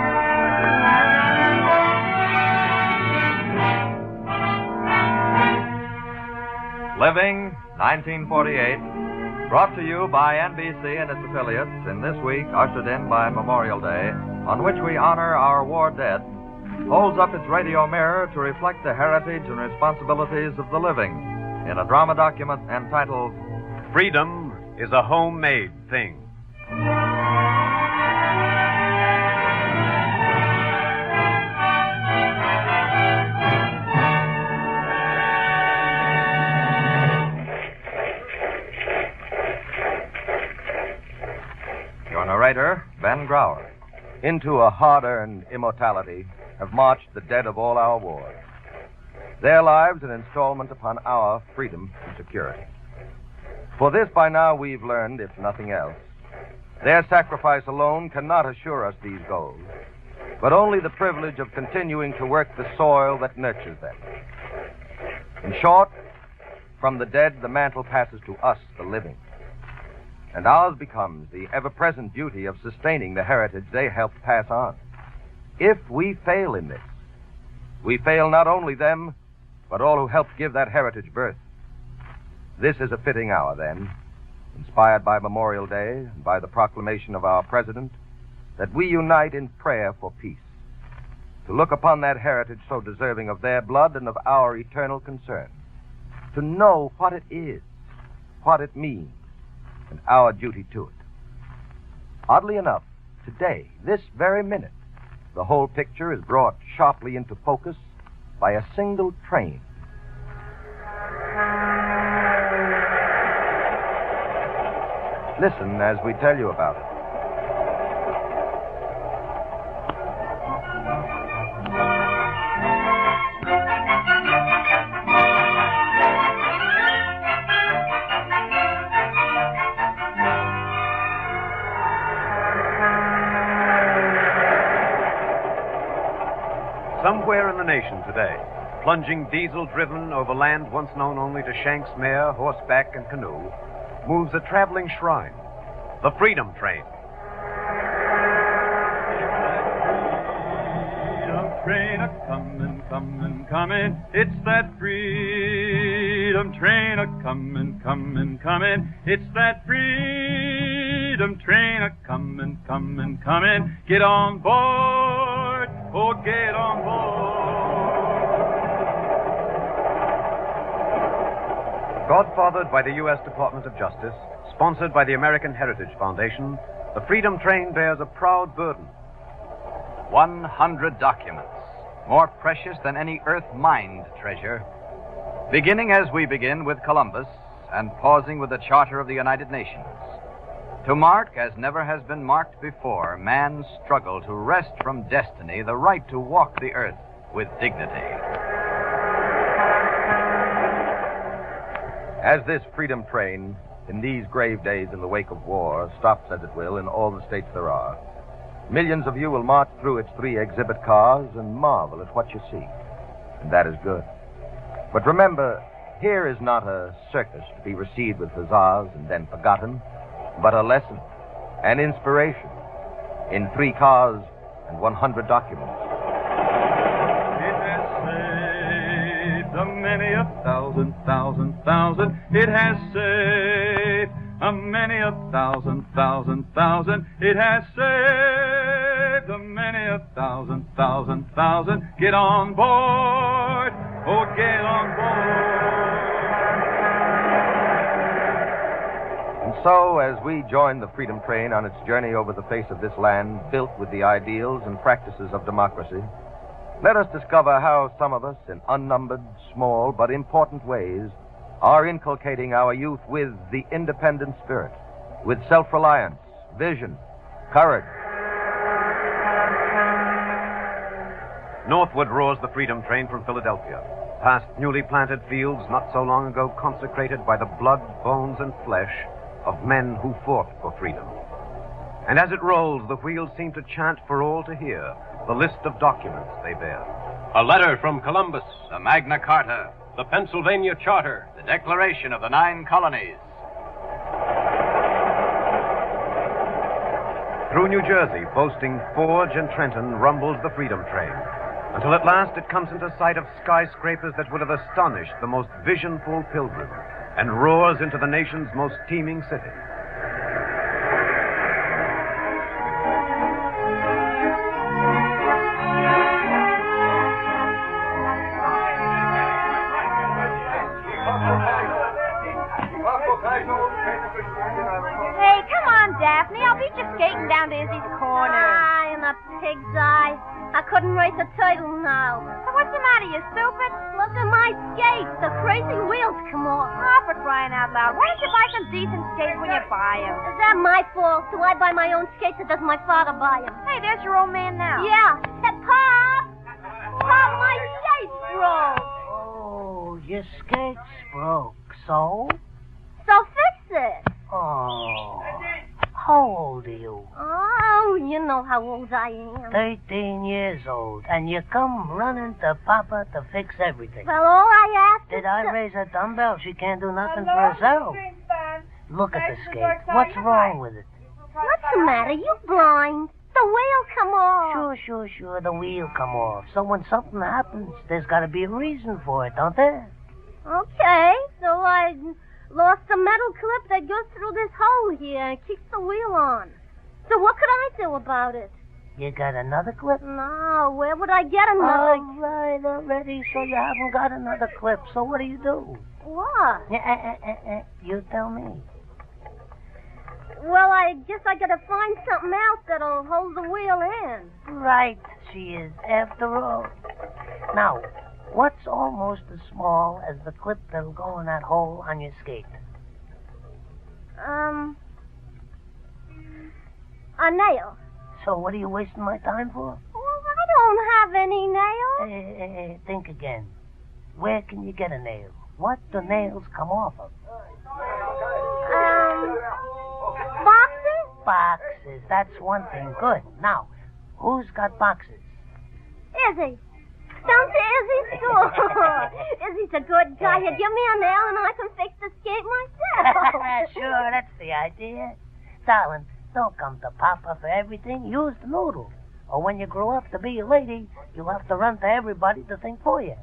Living, 1948, brought to you by NBC and its affiliates in this week ushered in by Memorial Day, on which we honor our war dead, holds up its radio mirror to reflect the heritage and responsibilities of the living in a drama document entitled Freedom is a Homemade Thing. Your narrator, Ben Grauer. Into a hard-earned immortality have marched the dead of all our wars. Their lives an installment upon our freedom and security. For this by now we've learned, if nothing else. Their sacrifice alone cannot assure us these goals, but only the privilege of continuing to work the soil that nurtures them. In short, from the dead the mantle passes to us, the living. And ours becomes the ever-present duty of sustaining the heritage they helped pass on. If we fail in this, we fail not only them, but all who helped give that heritage birth. This is a fitting hour, then, inspired by Memorial Day and by the proclamation of our President, that we unite in prayer for peace, to look upon that heritage so deserving of their blood and of our eternal concern, to know what it is, what it means, and our duty to it. Oddly enough, today, this very minute, the whole picture is brought sharply into focus by a single train. Listen as we tell you about it. Somewhere in the nation today, plunging diesel-driven over land once known only to Shanks' mare, horseback, and canoe, moves a traveling shrine, the Freedom Train. Freedom train a-comin', comin', comin', it's that Freedom freedom train a-comin', comin', comin'. It's that freedom train a-comin', comin', comin'. Get on board, oh, get on board. Godfathered by the U.S. Department of Justice, sponsored by the American Heritage Foundation, the Freedom Train bears a proud burden. 100 documents, more precious than any earth-mined treasure, beginning as we begin with Columbus and pausing with the Charter of the United Nations, to mark, as never has been marked before, man's struggle to wrest from destiny the right to walk the earth with dignity. As this freedom train, in these grave days in the wake of war, stops, as it will, in all the states there are, millions of you will march through its 3 exhibit cars and marvel at what you see. And that is good. But remember, here is not a circus to be received with huzzas and then forgotten, but a lesson, an inspiration, in 3 cars and 100 documents. It has saved a many a thousand. It has saved a many a thousand. It has saved a many a thousand. Get on board, oh, get on board. And so, as we join the freedom train on its journey over the face of this land built with the ideals and practices of democracy, let us discover how some of us, in unnumbered, small, but important ways, are inculcating our youth with the independent spirit, with self-reliance, vision, courage. Northward roars the freedom train from Philadelphia, past newly planted fields not so long ago consecrated by the blood, bones, and flesh of men who fought for freedom. And as it rolls, the wheels seem to chant for all to hear the list of documents they bear. A letter from Columbus, the Magna Carta, the Pennsylvania Charter, the Declaration of the 9 Colonies. Through New Jersey, boasting Forge and Trenton, rumbles the freedom train, until at last it comes into sight of skyscrapers that would have astonished the most visionful pilgrim, and roars into the nation's most teeming city. Hey, come on, Daphne. I'll beat you skating down to Izzy's corner. Ah, in a pig's eye. I couldn't race a turtle now. So what's the matter, you stupid? Look at my skates. The crazy wheels come off. Oh, for crying out loud. Why don't you buy some decent skates when you buy them? Is that my fault? Do I buy my own skates or does my father buy them? Hey, there's your old man now. Yeah. Hey, Pop! Pop, my skates broke. Oh, your skates broke. So? So fix it. Oh. How old are you? Oh, you know how old I am. 13 years old. And you come running to Papa to fix everything. Well, all I asked Did I raise a dumbbell? She can't do nothing for herself. Look at the skate. What's wrong with it? What's the matter? You blind? The wheel come off. Sure. The wheel come off. So when something happens, there's got to be a reason for it, don't there? Okay, so I lost the metal clip that goes through this hole here and keeps the wheel on. So what could I do about it? You got another clip? No, where would I get another? All right, already, so you haven't got another clip. So what do you do? What? You tell me. Well, I guess I gotta find something else that'll hold the wheel in. Right, she is, after all. Now, what's almost as small as the clip that'll go in that hole on your skate? A nail. So what are you wasting my time for? Well, I don't have any nails. Think again. Where can you get a nail? What do nails come off of? Boxes? Boxes. That's one thing. Good. Now, who's got boxes? Izzy. Down to Izzy's store. Izzy's a good guy. He'll give me a nail and I can fix the skate myself. Sure, that's the idea. Darling, don't come to Papa for everything. Use the noodle. Or when you grow up to be a lady, you'll have to run to everybody to think for you.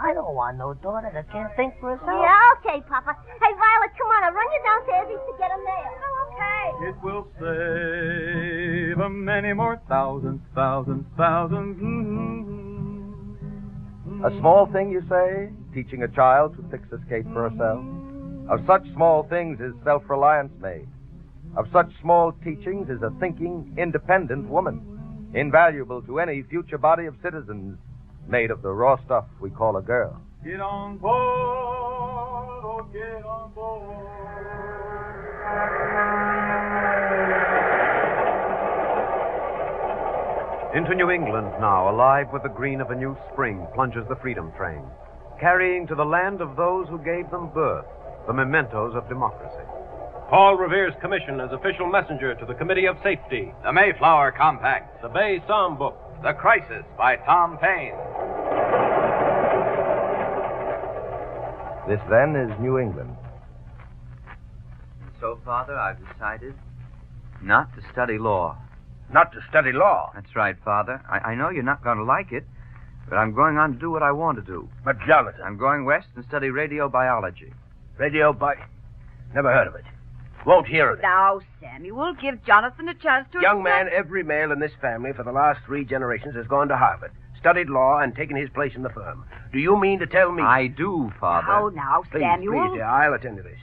I don't want no daughter that can't think for herself. Yeah, okay, Papa. Hey, Violet, come on. I'll run you down to Eddie's to get a mail. Oh, okay. It will save a many more thousands. A small thing, you say? Teaching a child to fix a skate for herself? Of such small things is self-reliance made. Of such small teachings is a thinking, independent woman, invaluable to any future body of citizens made of the raw stuff we call a girl. Get on board, oh, get on board. Into New England now, alive with the green of a new spring, plunges the Freedom Train, carrying to the land of those who gave them birth the mementos of democracy. Paul Revere's commission as official messenger to the Committee of Safety. The Mayflower Compact. The Bay Psalm Book. The Crisis by Tom Paine. This, then, is New England. So, Father, I've decided not to study law. Not to study law? That's right, Father. I know you're not going to like it, but I'm going on to do what I want to do. But, Jonathan... I'm going west and study radiobiology. Never heard of it. Won't hear of it. Now, Samuel, give Jonathan a chance to... Young man, every male in this family for the last 3 generations has gone to Harvard, studied law, and taken his place in the firm. Do you mean to tell me... I do, Father. Now, Samuel... Please, dear, I'll attend to this.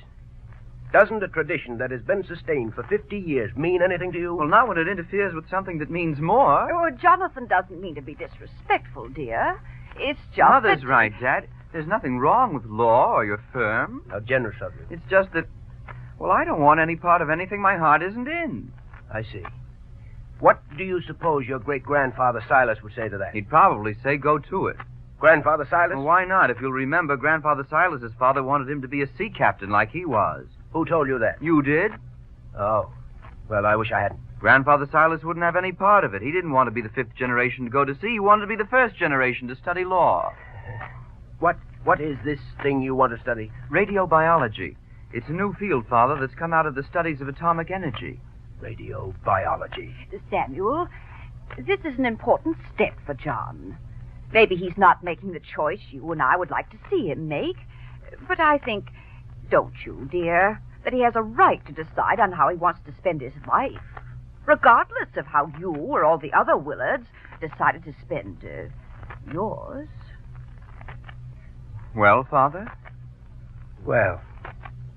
Doesn't a tradition that has been sustained for 50 years mean anything to you? Well, not when it interferes with something that means more. Oh, Jonathan doesn't mean to be disrespectful, dear. It's just Mother's right, Dad. There's nothing wrong with law or your firm. How generous of you. It's just that, well, I don't want any part of anything my heart isn't in. I see. What do you suppose your great-grandfather Silas would say to that? He'd probably say, go to it. Grandfather Silas? Well, why not? If you'll remember, Grandfather Silas's father wanted him to be a sea captain like he was. Who told you that? You did. Oh. Well, I wish I hadn't. Grandfather Silas wouldn't have any part of it. He didn't want to be the 5th generation to go to sea. He wanted to be the 1st generation to study law. What is this thing you want to study? Radiobiology. It's a new field, Father, that's come out of the studies of atomic energy. Radiobiology. Samuel, this is an important step for John. Maybe he's not making the choice you and I would like to see him make. But I think, don't you, dear, that he has a right to decide on how he wants to spend his life, regardless of how you or all the other Willards decided to spend yours. Well, Father? Well,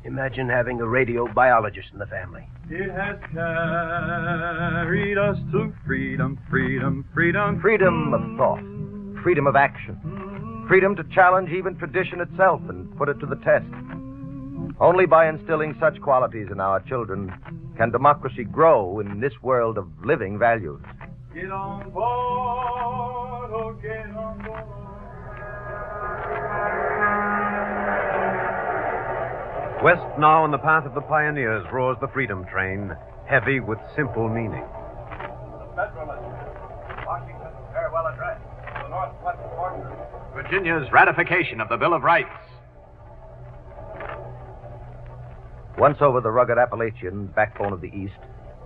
imagine having a radiobiologist in the family. It has carried us to freedom. Freedom of thought. Freedom of action. Freedom to challenge even tradition itself and put it to the test. Only by instilling such qualities in our children can democracy grow in this world of living values. Get on board, oh, get on board. West now, in the path of the pioneers, roars the Freedom Train, heavy with simple meaning. Washington's farewell address to the Northwest Quarter. Virginia's ratification of the Bill of Rights. Once over the rugged Appalachian backbone of the East,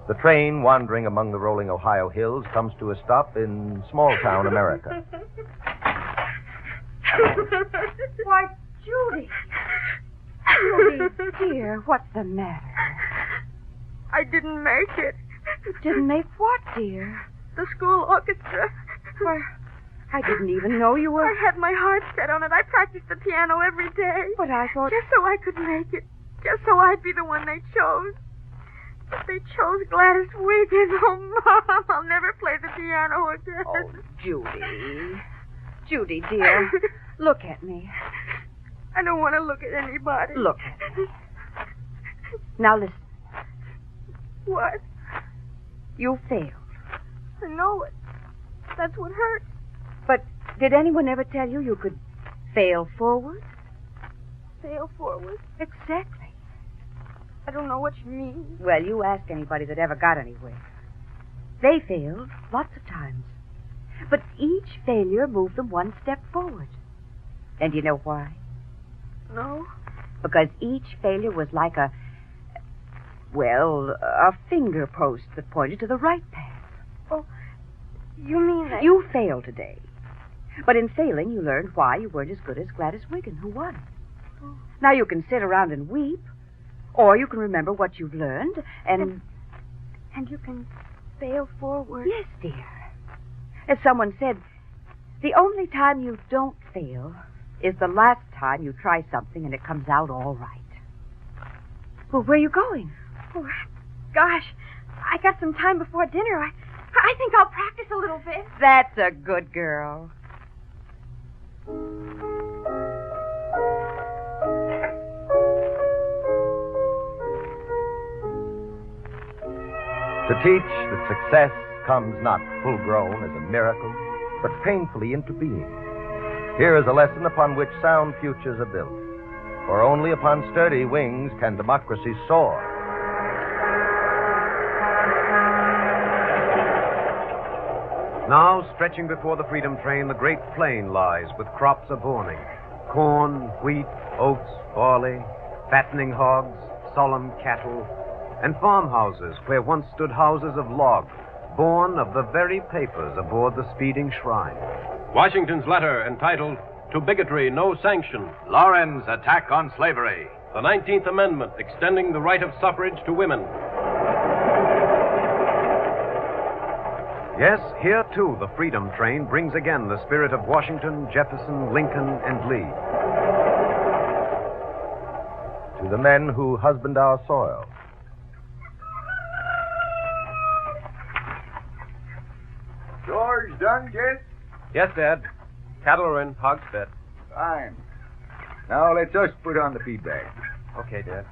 the train, wandering among the rolling Ohio hills, comes to a stop in small-town America. Why, Judy. Judy, dear, what's the matter? I didn't make it. You didn't make what, dear? The school orchestra. Why, I didn't even know you were... I had my heart set on it. I practiced the piano every day. But I thought... Just so I could make it. Just so I'd be the one they chose. But they chose Gladys Wiggin. Oh, Mom, I'll never play the piano again. Oh, Judy. Judy, dear, look at me. I don't want to look at anybody. Look at me. Now listen. What? You failed. I know it. That's what hurts. But did anyone ever tell you you could fail forward? Fail forward? Exactly. I don't know what you mean. Well, you ask anybody that ever got anywhere. They failed lots of times. But each failure moved them one step forward. And you know why? No. Because each failure was like a finger post that pointed to the right path. Oh, you mean that... You failed today. But in failing, you learned why you weren't as good as Gladys Wiggin, who won. Now you can sit around and weep, or you can remember what you've learned and... And you can fail forward. Yes, dear. As someone said, the only time you don't fail is the last time you try something and it comes out all right. Well, where are you going? Oh, gosh, I got some time before dinner. I think I'll practice a little bit. That's a good girl. To teach that success comes not full-grown as a miracle, but painfully into being. Here is a lesson upon which sound futures are built. For only upon sturdy wings can democracy soar. Now, stretching before the freedom train, the great plain lies with crops abourning. Corn, wheat, oats, barley, fattening hogs, solemn cattle, and farmhouses where once stood houses of log, born of the very papers aboard the speeding shrine. Washington's letter entitled, "To Bigotry No Sanction." Laurens' attack on slavery. The 19th Amendment extending the right of suffrage to women. Yes, here too the freedom train brings again the spirit of Washington, Jefferson, Lincoln, and Lee. To the men who husband our soil. George done yet? Yes, Dad. Cattle are in, hogs fed. Fine. Now let's us put on the feedback. Okay, Dad.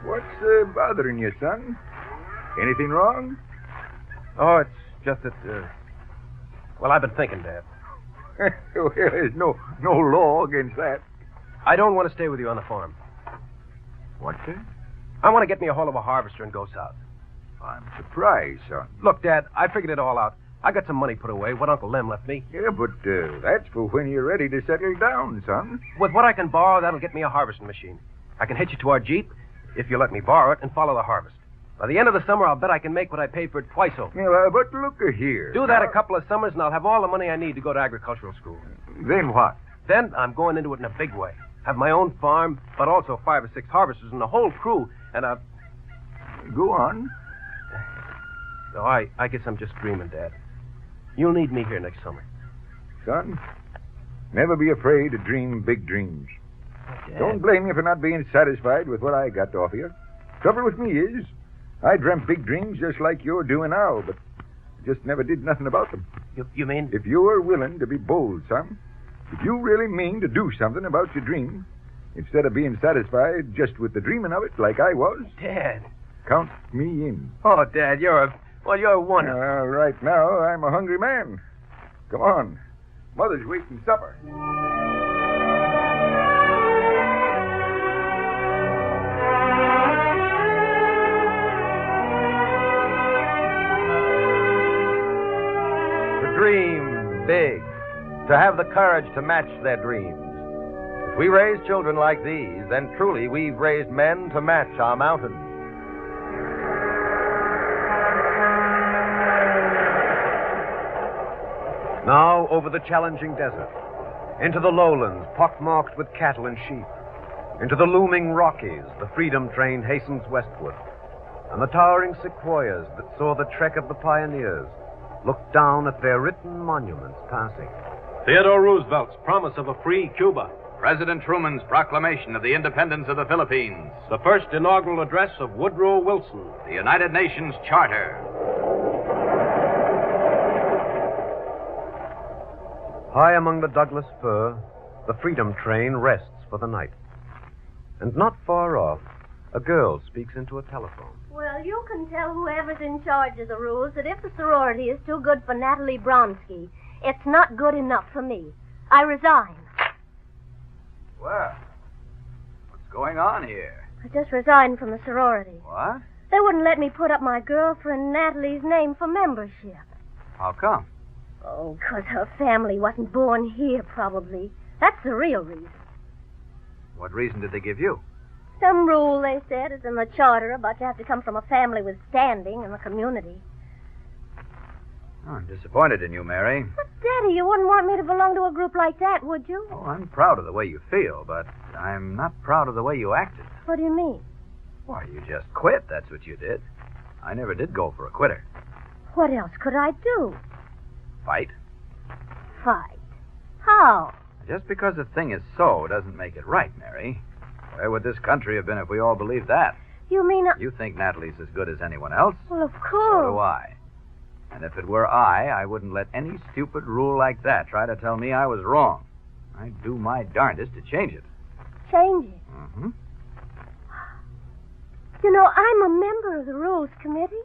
What's bothering you, son? Anything wrong? Oh, it's just that, well, I've been thinking, Dad. Well, there's no law against that. I don't want to stay with you on the farm. What's that? I want to get me a hold of a harvester and go south. I'm surprised, son. Look, Dad, I figured it all out. I got some money put away, what Uncle Lem left me. Yeah, but that's for when you're ready to settle down, son. With what I can borrow, that'll get me a harvesting machine. I can hitch it to our Jeep, if you let me borrow it, and follow the harvest. By the end of the summer, I'll bet I can make what I paid for it twice over. Yeah, but look here. Do that a couple of summers, and I'll have all the money I need to go to agricultural school. Then what? Then I'm going into it in a big way. Have my own farm, but also 5 or 6 harvesters and the whole crew, and Go on. No, I guess I'm just dreaming, Dad. You'll need me here next summer. Son, never be afraid to dream big dreams. Dad. Don't blame me for not being satisfied with what I got to offer you. Trouble with me is, I dreamt big dreams just like you're doing now, but just never did nothing about them. You mean? If you are willing to be bold, son, if you really mean to do something about your dream, instead of being satisfied just with the dreaming of it like I was, Dad. count me in. Oh, Dad, you're wonderful. Right now, I'm a hungry man. Come on. Mother's waiting supper. To dream big. To have the courage to match their dreams. If we raise children like these, then truly we've raised men to match our mountains. Now over the challenging desert, into the lowlands pockmarked with cattle and sheep, into the looming Rockies, the freedom train hastens westward, and the towering sequoias that saw the trek of the pioneers look down at their written monuments passing. Theodore Roosevelt's promise of a free Cuba. President Truman's proclamation of the independence of the Philippines. The first inaugural address of Woodrow Wilson. The United Nations Charter. High among the Douglas fir, the freedom train rests for the night. And not far off, a girl speaks into a telephone. Well, you can tell whoever's in charge of the rules that if the sorority is too good for Natalie Bronsky, it's not good enough for me. I resign. Well, what's going on here? I just resigned from the sorority. What? They wouldn't let me put up my girlfriend Natalie's name for membership. How come? Oh, 'cause her family wasn't born here, probably. That's the real reason. What reason did they give you? Some rule, they said, is in the charter about you have to come from a family with standing in the community. Oh, I'm disappointed in you, Mary. But, Daddy, you wouldn't want me to belong to a group like that, would you? Oh, I'm proud of the way you feel, but I'm not proud of the way you acted. What do you mean? Why, you just quit. That's what you did. I never did go for a quitter. What else could I do? Fight? Fight? How? Just because a thing is so doesn't make it right, Mary. Where would this country have been if we all believed that? You mean... You think Natalie's as good as anyone else? Well, of course. So do I. And if it were I wouldn't let any stupid rule like that try to tell me I was wrong. I'd do my darndest to change it. Change it? Mm-hmm. You know, I'm a member of the Rules Committee.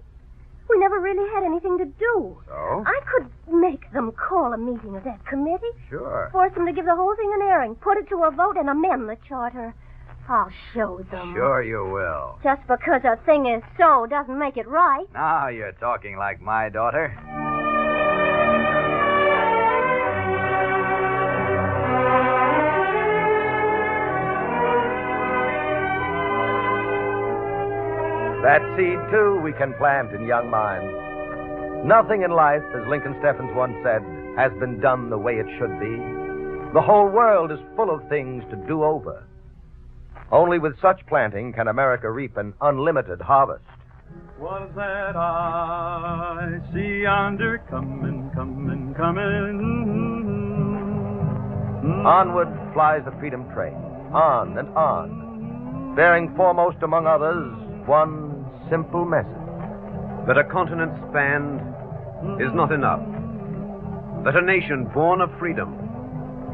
We never really had anything to do. So? I could make them call a meeting of that committee. Sure. Force them to give the whole thing an airing, put it to a vote, and amend the charter. I'll show them. Sure you will. Just because a thing is so doesn't make it right. Now you're talking like my daughter. That seed, too, we can plant in young minds. Nothing in life, as Lincoln Steffens once said, has been done the way it should be. The whole world is full of things to do over. Only with such planting can America reap an unlimited harvest. Was that I see yonder coming? Onward flies the freedom train, on and on, bearing foremost among others one simple message. That a continent spanned is not enough. That a nation born of freedom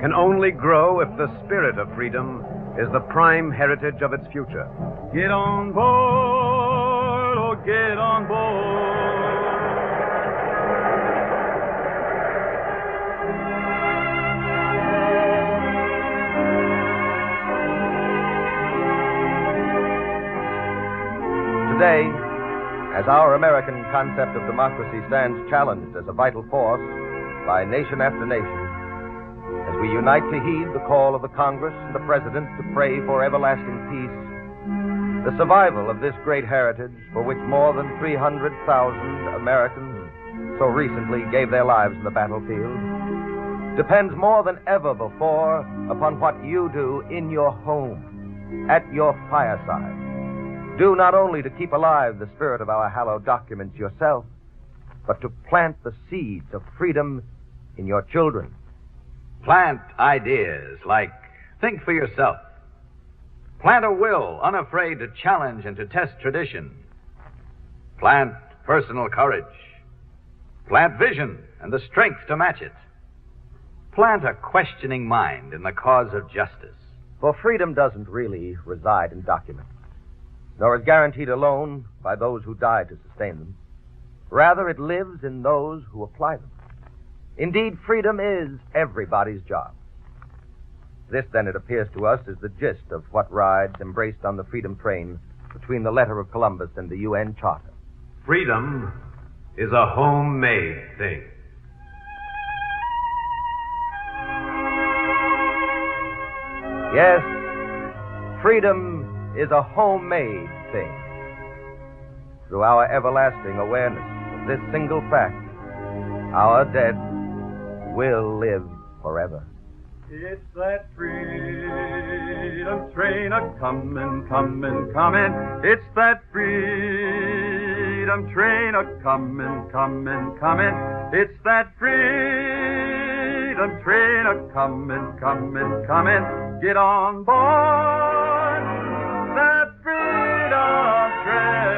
can only grow if the spirit of freedom is the prime heritage of its future. Get on board, oh, get on board. Today, as our American concept of democracy stands challenged as a vital force by nation after nation, as we unite to heed the call of the Congress and the President to pray for everlasting peace, the survival of this great heritage for which more than 300,000 Americans so recently gave their lives in the battlefield depends more than ever before upon what you do in your home, at your fireside. Do not only to keep alive the spirit of our hallowed documents yourself, but to plant the seeds of freedom in your children. Plant ideas like think for yourself. Plant a will unafraid to challenge and to test tradition. Plant personal courage. Plant vision and the strength to match it. Plant a questioning mind in the cause of justice. For freedom doesn't really reside in documents, nor is guaranteed alone by those who die to sustain them. Rather, it lives in those who apply them. Indeed, freedom is everybody's job. This, then, it appears to us, is the gist of what rides embraced on the freedom train between the letter of Columbus and the UN Charter. Freedom is a homemade thing. Yes, freedom is a homemade thing. Through our everlasting awareness of this single fact, our dead will live forever. It's that freedom train a-comin'. It's that freedom train a-comin'. It's that freedom train a-comin'. Get on board that freedom train.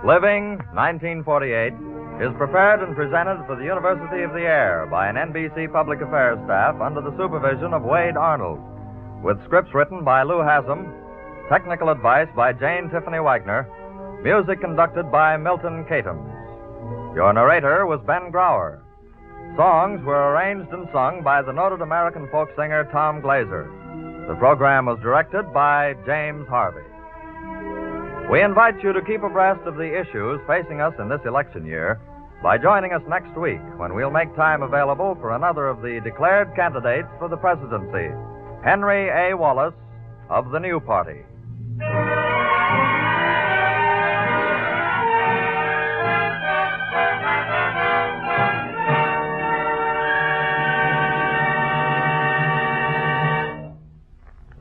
Living, 1948, is prepared and presented for the University of the Air by an NBC Public Affairs staff under the supervision of Wade Arnold, with scripts written by Lou Haslam, technical advice by Jane Tiffany Wagner, music conducted by Milton Catums. Your narrator was Ben Grauer. Songs were arranged and sung by the noted American folk singer Tom Glazer. The program was directed by James Harvey. We invite you to keep abreast of the issues facing us in this election year by joining us next week when we'll make time available for another of the declared candidates for the presidency, Henry A. Wallace of the New Party.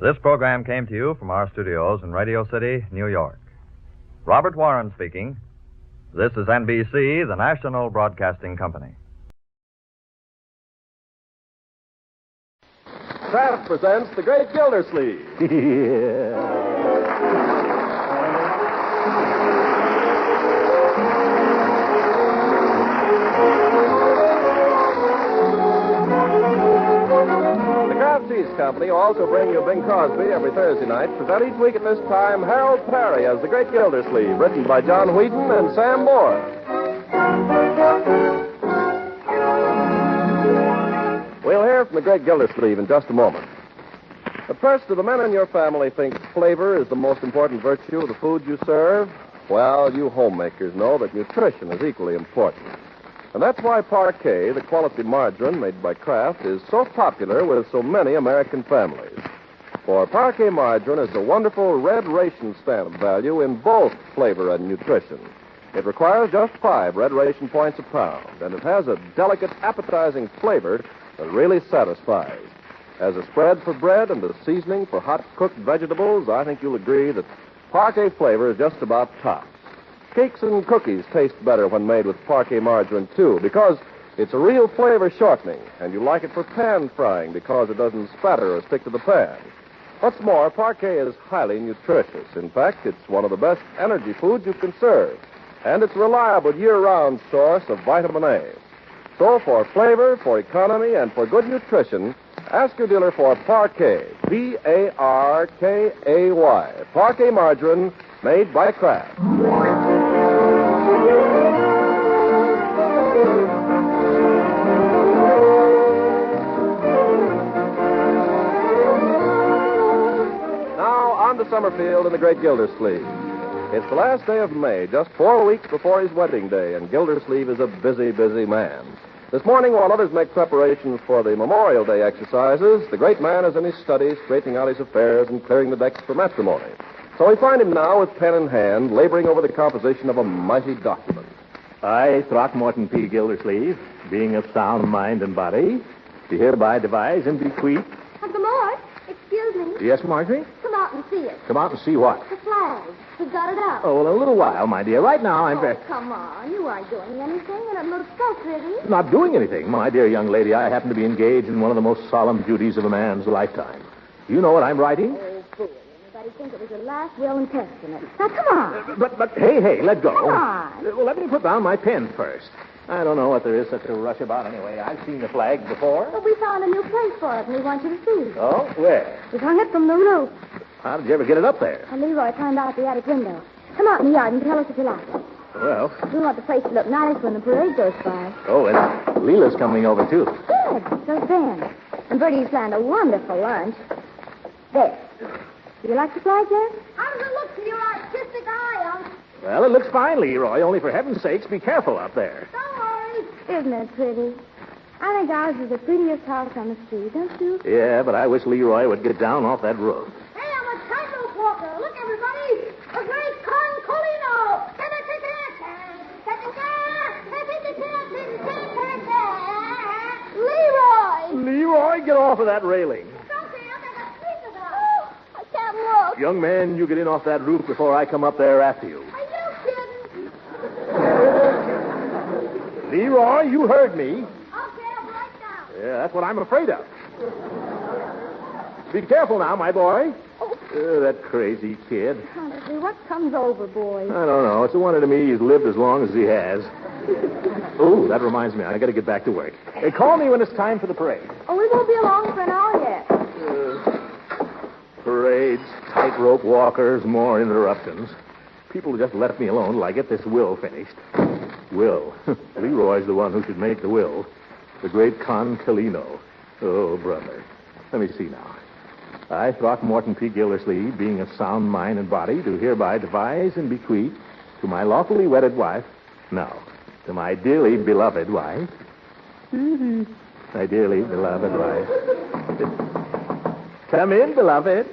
This program came to you from our studios in Radio City, New York. Robert Warren speaking. This is NBC, the National Broadcasting Company. Kraft presents The Great Gildersleeve. Company will also bring you Bing Crosby every Thursday night. Present each week at this time Harold Perry as The Great Gildersleeve, written by John Wheaton and Sam Moore. We'll hear from The Great Gildersleeve in just a moment. But first, do the men in your family think flavor is the most important virtue of the food you serve? Well, you homemakers know that nutrition is equally important. And that's why Parquet, the quality margarine made by Kraft, is so popular with so many American families. For Parquet margarine is a wonderful red ration stamp value in both flavor and nutrition. It requires just 5 red ration points a pound, and it has a delicate, appetizing flavor that really satisfies. As a spread for bread and a seasoning for hot-cooked vegetables, I think you'll agree that Parquet flavor is just about tops. Cakes and cookies taste better when made with Parquet margarine, too, because it's a real flavor shortening, and you like it for pan frying because it doesn't spatter or stick to the pan. What's more, Parquet is highly nutritious. In fact, it's one of the best energy foods you can serve, and it's a reliable year-round source of vitamin A. So for flavor, for economy, and for good nutrition, ask your dealer for Parquet, Parkay, Parquet margarine made by Kraft. To Summerfield and the Great Gildersleeve. It's the last day of May, just 4 weeks before his wedding day, and Gildersleeve is a busy, busy man. This morning, while others make preparations for the Memorial Day exercises, the great man is in his study, straightening out his affairs and clearing the decks for matrimony. So we find him now with pen in hand, laboring over the composition of a mighty document. I, Throckmorton P. Gildersleeve, being of sound mind and body, do hereby devise and bequeath... Uncle Mort, excuse me. Yes, Marjorie? Come out and see it. Come out and see what? The flag. We've got it out. Oh, well, a little while, my dear. Right now, I'm very... Come on. You aren't doing anything, and it looks so pretty. Not doing anything, my dear young lady. I happen to be engaged in one of the most solemn duties of a man's lifetime. You know what I'm writing? Oh, fool. Anybody think it was your last will and testament? Now, come on. But, hey, let go. Come on. Well, let me put down my pen first. I don't know what there is such a rush about anyway. I've seen the flag before. But we found a new place for it, and we want you to see it. Oh, where? We hung it from the roof. How did you ever get it up there? And Leroy climbed out the attic window. Come out in the yard and tell us if you like it. Well... We want the place to look nice when the parade goes by. Oh, and Leela's coming over, too. Good. So's Ben. And Bertie's planned a wonderful lunch. There. Do you like the flag, Jeff? How does it look to your artistic eye, Unc? Well, it looks fine, Leroy. Only for heaven's sakes, be careful out there. Don't worry. Isn't it pretty? I think ours is the prettiest house on the street, don't you? Yeah, but I wish Leroy would get down off that roof. Hey, I'm a tightrope walker. Look, everybody. A great concolino. Leroy! Leroy, get off of that railing. Oh, I can't look. Young man, you get in off that roof before I come up there after you. Are you kidding? Leroy, you heard me. Okay, I'll be right down. Yeah, that's what I'm afraid of. Be careful now, my boy. That crazy kid. Honestly, what comes over, boy? I don't know. It's a wonder to me he's lived as long as he has. Oh, that reminds me. I got to get back to work. Hey, call me when it's time for the parade. Oh, we won't be along for an hour yet. Parades, tightrope walkers, more interruptions. People just left me alone till I get this will finished. Will. Leroy's the one who should make the will. The great concolino. Oh, brother. Let me see now. I, Throckmorton P. Gildersleeve, being of sound mind and body, do hereby devise and bequeath to my lawfully wedded wife, no, to my dearly beloved wife, my dearly beloved wife. Come in, beloved.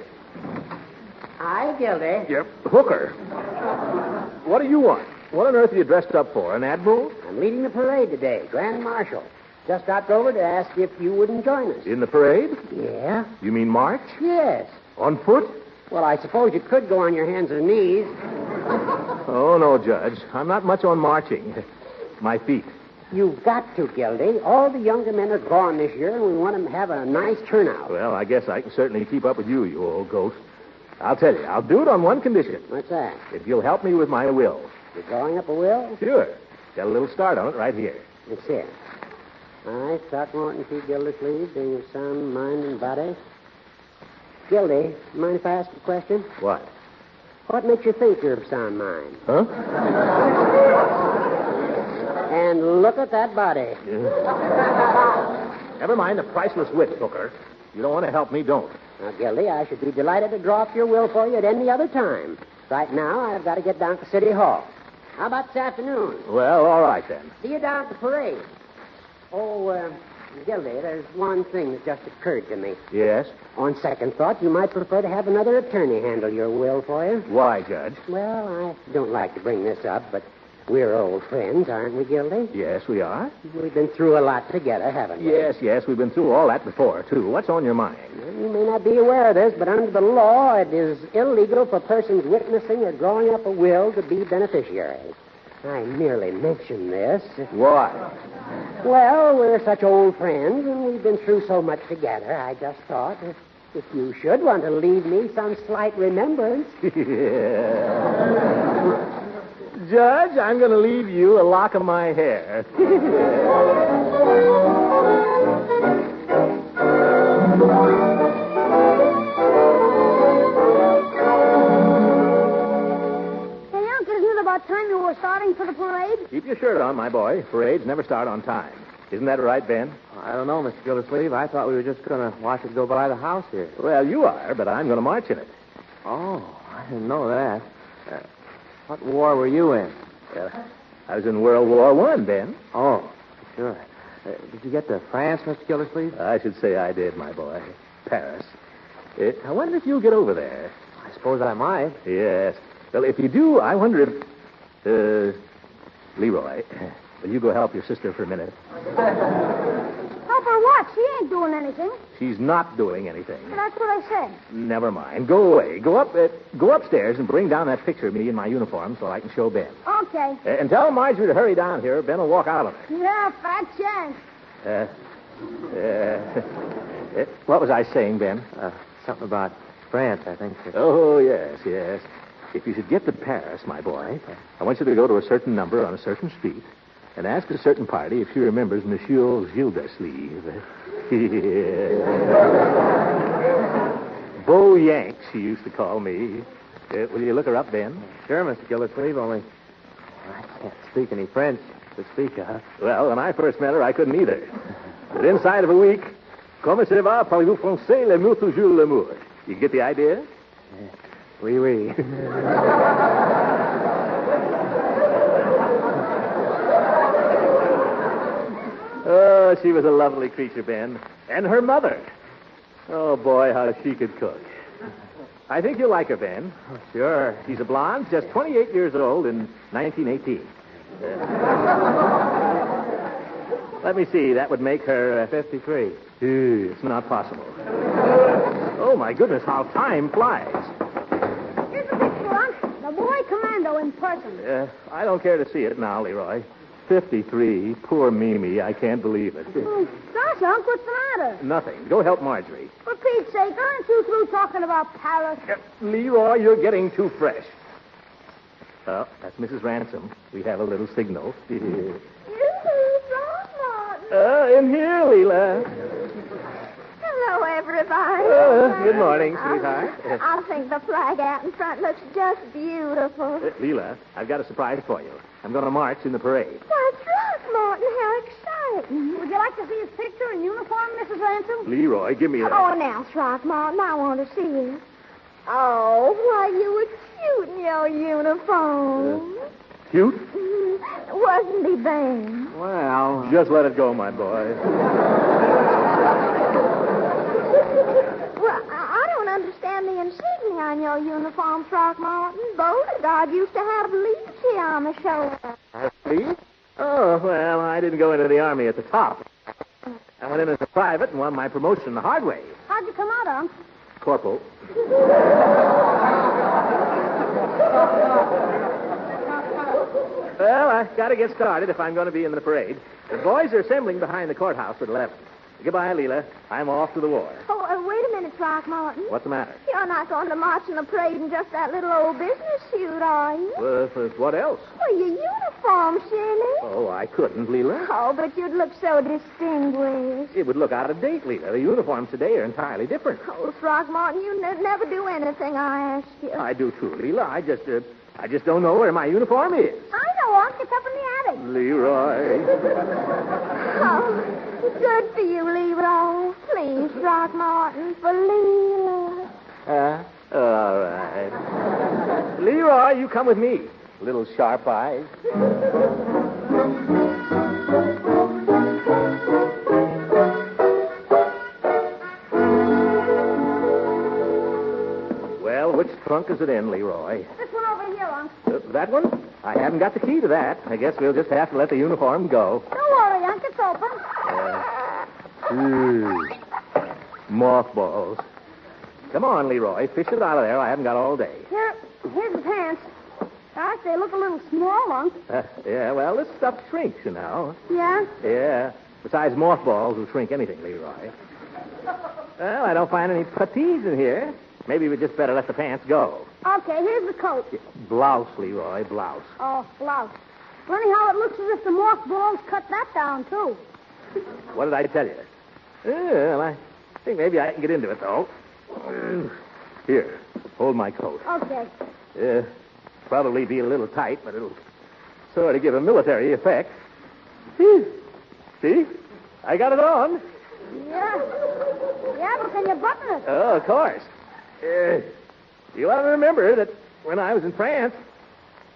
Hi, Gildy. Yep. Hooker. What do you want? What on earth are you dressed up for? An admiral? I'm leading the parade today, Grand Marshal. Just stopped over to ask if you wouldn't join us. In the parade? Yeah? You mean march? Yes. On foot? Well, I suppose you could go on your hands and knees. Oh, no, Judge. I'm not much on marching. My feet. You've got to, Gildy. All the younger men are gone this year, and we want them to have a nice turnout. Well, I guess I can certainly keep up with you, you old goat. I'll tell you, I'll do it on one condition. What's that? If you'll help me with my will. You're drawing up a will? Sure. Got a little start on it right here. Let's see it. I, Throckmorton P. Gildersleeve, being of sound mind and body. Gildy, mind if I ask a question? What? What makes you think you're of sound mind? Huh? And look at that body. Never mind the priceless wit, Hooker. You don't want to help me, don't. Now, Gildy, I should be delighted to draw up your will for you at any other time. Right now, I've got to get down to City Hall. How about this afternoon? Well, all right, then. See you down at the parade. Oh, Gildy, there's one thing that just occurred to me. Yes? On second thought, you might prefer to have another attorney handle your will for you. Why, Judge? Well, I don't like to bring this up, but we're old friends, aren't we, Gildy? Yes, we are. We've been through a lot together, haven't we? Yes, we've been through all that before, too. What's on your mind? You may not be aware of this, but under the law, it is illegal for persons witnessing or drawing up a will to be beneficiaries. I merely mentioned this. Why? Well, we're such old friends, and we've been through so much together. I just thought if you should want to leave me some slight remembrance. Judge, I'm going to leave you a lock of my hair. About time you were starting for the parade? Keep your shirt on, my boy. Parades never start on time. Isn't that right, Ben? I don't know, Mr. Gildersleeve. I thought we were just going to watch it go by the house here. Well, you are, but I'm going to march in it. Oh, I didn't know that. What war were you in? I was in World War I, Ben. Oh, sure. Did you get to France, Mr. Gildersleeve? I should say I did, my boy. Paris. I wonder if you'll get over there. I suppose I might. Yes. Well, if you do, I wonder if... Leroy, will you go help your sister for a minute? Help her what? She ain't doing anything. She's not doing anything. That's what I said. Never mind. Go away. Go upstairs and bring down that picture of me in my uniform so I can show Ben. Okay. And tell Marjorie to hurry down here. Ben will walk out of it. Yeah, fat chance. What was I saying, Ben? Something about France, I think. Oh, yes. If you should get to Paris, my boy, I want you to go to a certain number on a certain street and ask a certain party if she remembers Monsieur Gildersleeve. Beau Yank, she used to call me. Will you look her up, Ben? Sure, Mr. Gildersleeve, only I can't speak any French to speak of. Well, when I first met her, I couldn't either. But inside of a week, comment ça va, parlez-vous français, l'amour toujours l'amour. You get the idea? Oui, oui. Oh, she was a lovely creature, Ben. And her mother. Oh, boy, how she could cook. I think you'll like her, Ben. Oh, sure. She's a blonde, just 28 years old in 1918. Let me see. That would make her 53. It's not possible. Oh, my goodness, how time flies. Here's a picture, Unc. The boy commando in person. I don't care to see it now, Leroy. 53. Poor Mimi. I can't believe it. Oh, gosh, Unc, what's the matter? Nothing. Go help Marjorie. For Pete's sake, aren't you through talking about Paris? Leroy, you're getting too fresh. Well, that's Mrs. Ransom. We have a little signal. In here, Leela. Hello, everybody. Good morning, sweetheart. I think the flag out in front looks just beautiful. Leela, I've got a surprise for you. I'm going to march in the parade. Why, Throckmorton, how exciting. Would you you like to see his picture in uniform, Mrs. Ransom? Leroy, give me that. Oh, now, Throckmorton, I want to see it. Oh, why, you were cute in your uniform. Cute? Wasn't he, Ben? Well, just let it go, my boy. Well, I don't understand the insignia on your uniform, Throckmorton. Beauregard used to have Leachy on the shoulder. Leach? Oh, well, I didn't go into the Army at the top. I went in as a private and won my promotion the hard way. How'd you come out, Unc? Corporal. Well, I got to get started if I'm going to be in the parade. The boys are assembling behind the courthouse at 11. Goodbye, Leela. I'm off to the war. Oh, wait a minute, Throckmorton. What's the matter? You're not going to march in the parade in just that little old business suit, are you? What else? Well, your uniform, silly. Oh, I couldn't, Leela. Oh, but you'd look so distinguished. It would look out of date, Leela. The uniforms today are entirely different. Oh, Throckmorton, you never do anything I ask you. I do, too, Leela. I just don't know where my uniform is. I know, Unc. It's up in the attic. Leroy. Oh, good for you, Leroy. Please, Throckmorton, for Leela. All right. Leroy, you come with me. Little sharp eyes. Well, which trunk is it in, Leroy? This one over here, Unc. That one? I haven't got the key to that. I guess we'll just have to let the uniform go. Don't worry, Unc. It's open. Mothballs. Come on, Leroy. Fish it out of there. I haven't got all day. Here's the pants. Gosh, they look a little small, Unc. Yeah, well, this stuff shrinks, you know. Yeah? Yeah. Besides, mothballs will shrink anything, Leroy. Well, I don't find any puttees in here. Maybe we just better let the pants go. Okay, here's the coat. Blouse, Leroy, blouse. Oh, blouse. Funny how it looks as if the mothballs cut that down, too. What did I tell you? Well, I think maybe I can get into it, though. Here, hold my coat. Okay. Probably be a little tight, but it'll sort of give a military effect. See? I got it on. Yeah. Yeah, but can you button it? Oh, of course. You ought to remember that when I was in France,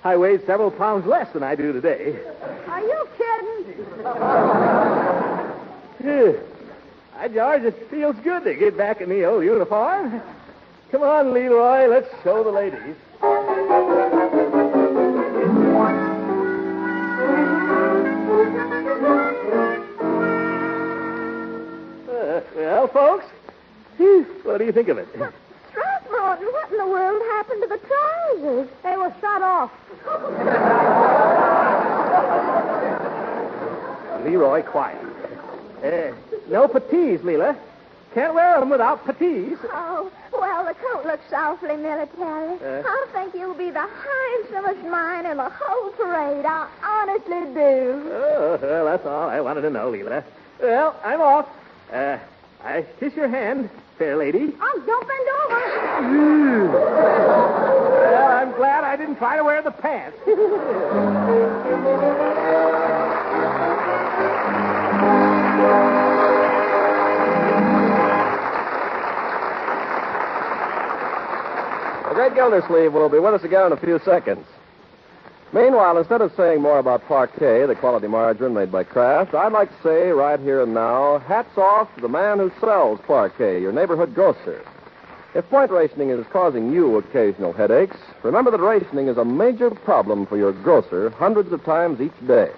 I weighed several pounds less than I do today. Are you kidding? By George, it feels good to get back in the old uniform. Come on, Leroy, let's show the ladies. Well, folks, what do you think of it? Throckmorton, what in the world happened to the trousers? They were shot off. Leroy, quiet. No puttees, Leela. Can't wear them without puttees. Oh, well, the coat looks awfully military. I think you'll be the handsomest man in the whole parade. I honestly do. Oh, well, that's all I wanted to know, Leela. Well, I'm off. I kiss your hand, fair lady. Oh, don't bend over. Well, I'm glad I didn't try to wear the pants. The great Gildersleeve will be with us again in a few seconds. Meanwhile, instead of saying more about Parquet, the quality margarine made by Kraft, I'd like to say right here and now, hats off to the man who sells Parquet, your neighborhood grocer. If point rationing is causing you occasional headaches, remember that rationing is a major problem for your grocer hundreds of times each day.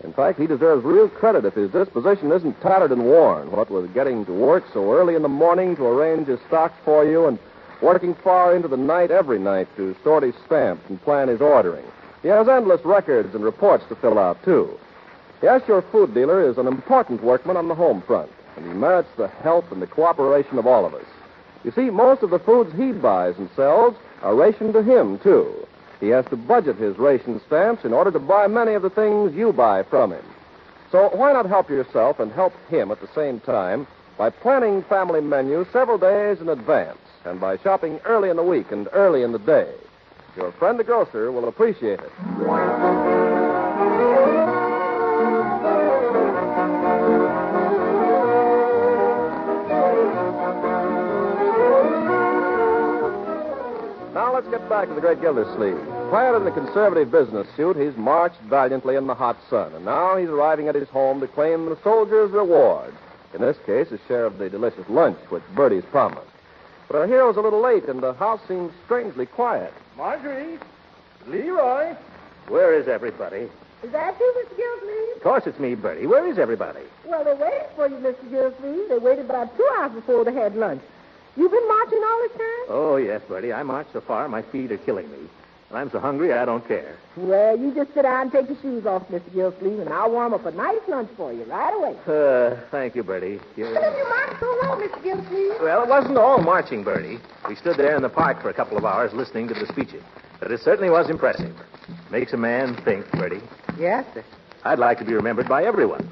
In fact, he deserves real credit if his disposition isn't tattered and worn, what with getting to work so early in the morning to arrange his stocks for you and working far into the night every night to sort his stamps and plan his ordering. He has endless records and reports to fill out, too. Yes, your food dealer is an important workman on the home front, and he merits the help and the cooperation of all of us. You see, most of the foods he buys and sells are rationed to him, too. He has to budget his ration stamps in order to buy many of the things you buy from him. So why not help yourself and help him at the same time by planning family menus several days in advance and by shopping early in the week and early in the day? Your friend the grocer will appreciate it. back to the great Gildersleeve. Clad in the conservative business suit, he's marched valiantly in the hot sun, and now he's arriving at his home to claim the soldier's reward. In this case, a share of the delicious lunch which Bertie's promised. But our hero's a little late, and the house seems strangely quiet. Marjorie, Leroy, where is everybody? Is that you, Mr. Gildersleeve? Of course it's me, Bertie. Where is everybody? Well, they waited for you, Mr. Gildersleeve. They waited about 2 hours before they had lunch. You've been marching all this time? Oh, yes, Bertie. I marched so far, my feet are killing me. And I'm so hungry, I don't care. Well, you just sit down and take your shoes off, Mr. Gildersleeve, and I'll warm up a nice lunch for you right away. Thank you, Bertie. How did you march so long, Mr. Gildersleeve? Well, it wasn't all marching, Bertie. We stood there in the park for a couple of hours listening to the speeches. But it certainly was impressive. Makes a man think, Bertie. Yes, sir. I'd like to be remembered by everyone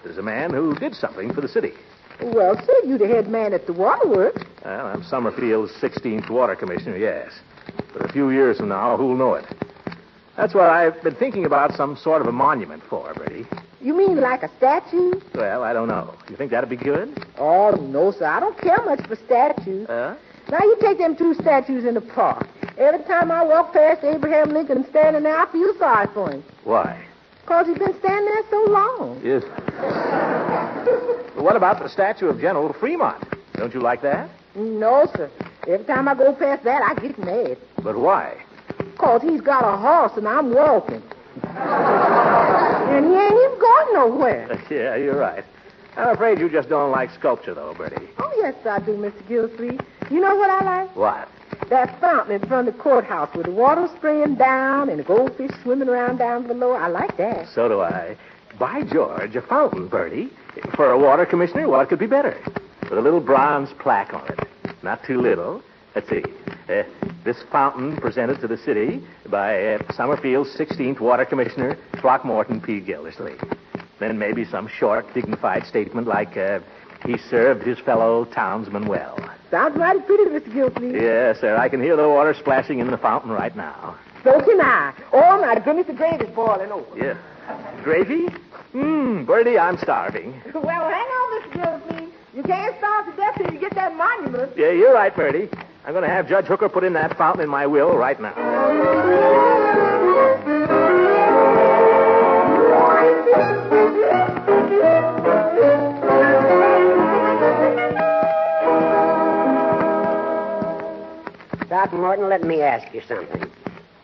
as a man who did something for the city. Well, sir, you the head man at the waterworks. Well, I'm Summerfield's 16th water commissioner, yes. But a few years from now, who'll know it? That's what I've been thinking about, some sort of a monument for, Bertie. You mean like a statue? Well, I don't know. You think that'd be good? Oh, no, sir. I don't care much for statues. Now, you take them 2 statues in the park. Every time I walk past Abraham Lincoln standing there, I feel sorry for him. Why? Because he's been standing there so long. Yes. Well, what about the statue of General Fremont? Don't you like that? No, sir. Every time I go past that, I get mad. But why? Because he's got a horse and I'm walking. And he ain't even going nowhere. Yeah, you're right. I'm afraid you just don't like sculpture, though, Bertie. Oh, yes, I do, Mr. Gildersleeve. You know what I like? What? That fountain in front of the courthouse with the water spraying down and the goldfish swimming around down below. I like that. So do I. By George, a fountain, Bertie. For a water commissioner, what could be better? With a little bronze plaque on it. Not too little. Let's see. This fountain presented to the city by Summerfield's 16th water commissioner, Throckmorton P. Gildersleeve. Then maybe some short, dignified statement like, he served his fellow townsmen well. Sounds mighty pretty, Mr. Gildersleeve. Yes, sir. I can hear the water splashing in the fountain right now. So can I. Oh, my goodness, the gravy's boiling over. Yeah. Gravy? Bertie, I'm starving. Well, hang on, Mr. Gildersleeve. You can't starve to death till you get that monument. Yeah, you're right, Bertie. I'm going to have Judge Hooker put in that fountain in my will right now. Throckmorton, let me ask you something.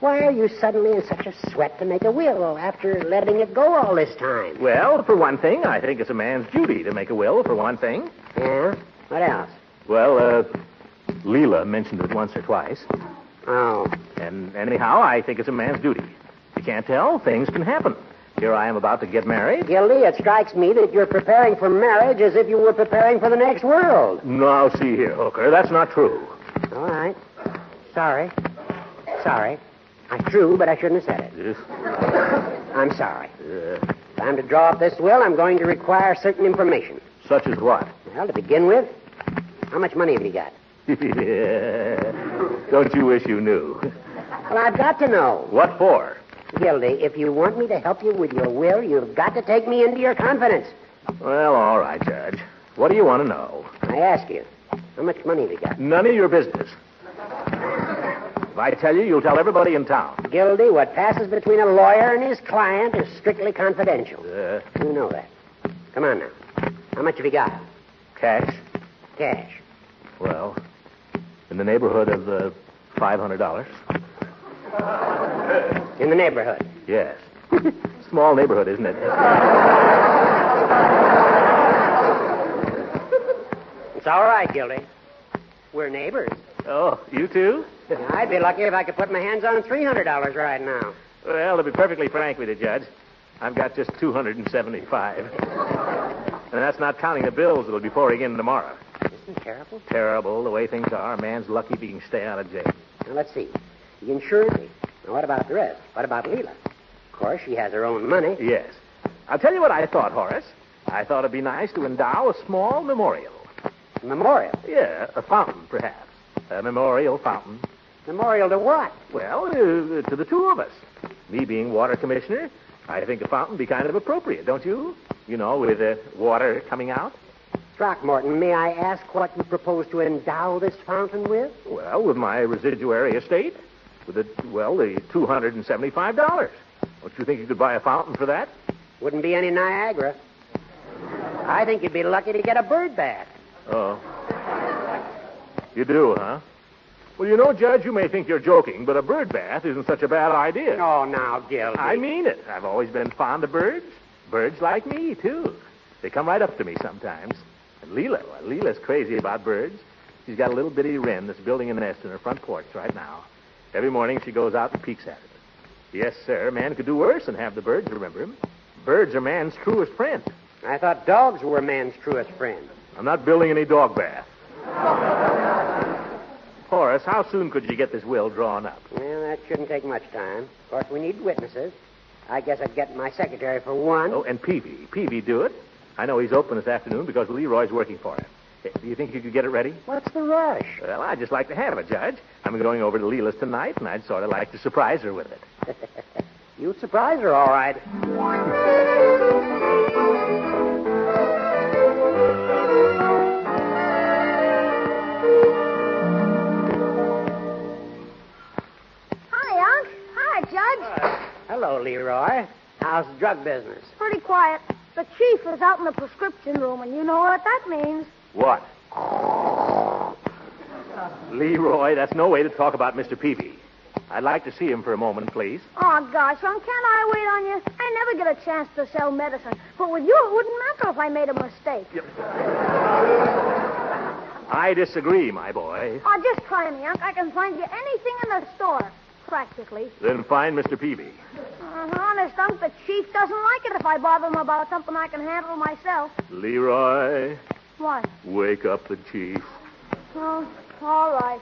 Why are you suddenly in such a sweat to make a will after letting it go all this time? Well, for one thing, I think it's a man's duty to make a will, for one thing. Yeah? What else? Well, Leela mentioned it once or twice. Oh. And anyhow, I think it's a man's duty. You can't tell. Things can happen. Here I am about to get married. Gildy, it strikes me that you're preparing for marriage as if you were preparing for the next world. Now, see here, Hooker. That's not true. All right. Sorry. True, but I shouldn't have said it. Yes. I'm sorry. If I'm to draw up this will, I'm going to require certain information. Such as what? Well, to begin with, how much money have you got? Don't you wish you knew? Well, I've got to know. What for? Gildy, if you want me to help you with your will, you've got to take me into your confidence. Well, all right, Judge. What do you want to know? I ask you, how much money have you got? None of your business. If I tell you, you'll tell everybody in town. Gildy, what passes between a lawyer and his client is strictly confidential. You know that. Come on now. How much have you got? Cash? Cash. Well, in the neighborhood of $500. In the neighborhood? Yes. Small neighborhood, isn't it? It's all right, Gildy. We're neighbors. Oh, you too? I'd be lucky if I could put my hands on $300 right now. Well, to be perfectly frank with you, Judge, I've got just $275. And that's not counting the bills that'll be pouring in tomorrow. Isn't it terrible? Terrible, the way things are. A man's lucky if he can stay out of jail. Now, let's see. He insured me. Now, what about the rest? What about Leela? Of course, she has her own money. Yes. I'll tell you what I thought, Horace. I thought it'd be nice to endow a small memorial. A memorial? Yeah, a fountain, perhaps. A memorial fountain. Memorial to what? Well, to the two of us. Me being water commissioner, I think a fountain would be kind of appropriate, don't you? You know, with water coming out. Throckmorton, may I ask what you propose to endow this fountain with? Well, with my residuary estate. With the $275. Don't you think you could buy a fountain for that? Wouldn't be any Niagara. I think you'd be lucky to get a bird bath. Oh. You do, huh? Well, you know, Judge, you may think you're joking, but a bird bath isn't such a bad idea. Oh, now, Gildy. I mean it. I've always been fond of birds. Birds like me, too. They come right up to me sometimes. And Leela's crazy about birds. She's got a little bitty wren that's building a nest in her front porch right now. Every morning she goes out and peeks at it. Yes, sir, man could do worse than have the birds remember him. Birds are man's truest friend. I thought dogs were man's truest friend. I'm not building any dog bath. Horace, how soon could you get this will drawn up? Well, that shouldn't take much time. Of course, we need witnesses. I guess I'd get my secretary for one. Oh, and Peavy. Peavy, do it. I know he's open this afternoon because Leroy's working for him. Do you think you could get it ready? What's the rush? Well, I'd just like to have it, Judge. I'm going over to Leela's tonight, and I'd sort of like to surprise her with it. You'd surprise her, all right. Hi, Unc. Hi, Judge. Hello, Leroy. How's the drug business? Pretty quiet. The chief is out in the prescription room, and you know what that means. What? Leroy, that's no way to talk about Mr. Peavy. I'd like to see him for a moment, please. Oh, gosh, Unc, can't I wait on you? I never get a chance to sell medicine. But with you, it wouldn't matter if I made a mistake. Yep. I disagree, my boy. Oh, just try me, Unc. I can find you anything in the store, practically. Then find Mr. Peavy. Honest, Unc, the chief doesn't like it if I bother him about something I can handle myself. Leroy. What? Wake up the chief. Oh, all right.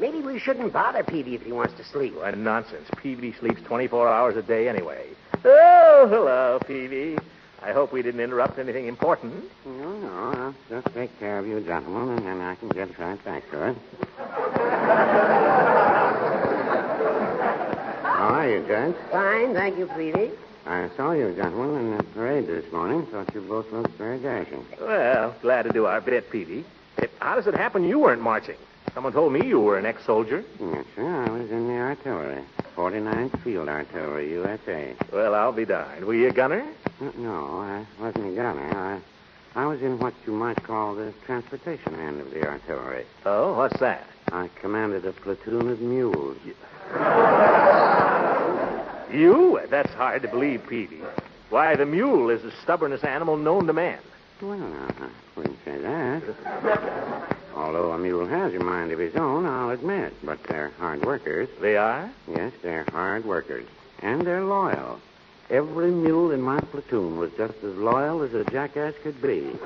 Maybe we shouldn't bother Peavy if he wants to sleep. What nonsense. Peavy sleeps 24 hours a day anyway. Oh, hello, Peavy. I hope we didn't interrupt anything important. No, I'll just take care of you, gentlemen, and then I can get right back to it. How are you, Judge? Fine, thank you, Peavy. I saw you, gentlemen, in the parade this morning. Thought you both looked very dashing. Well, glad to do our bit, Peavy. How does it happen you weren't marching? Someone told me you were an ex-soldier. Yes, sir. I was in the artillery. 49th Field Artillery, USA. Well, I'll be darned. Were you a gunner? No, I wasn't a gunner. I was in what you might call the transportation end of the artillery. Oh, what's that? I commanded a platoon of mules. You? That's hard to believe, Peavy. Why, the mule is the stubbornest animal known to man. Well, I wouldn't say that. Although a mule has a mind of his own, I'll admit. But they're hard workers. They are? Yes, they're hard workers. And they're loyal. Every mule in my platoon was just as loyal as a jackass could be.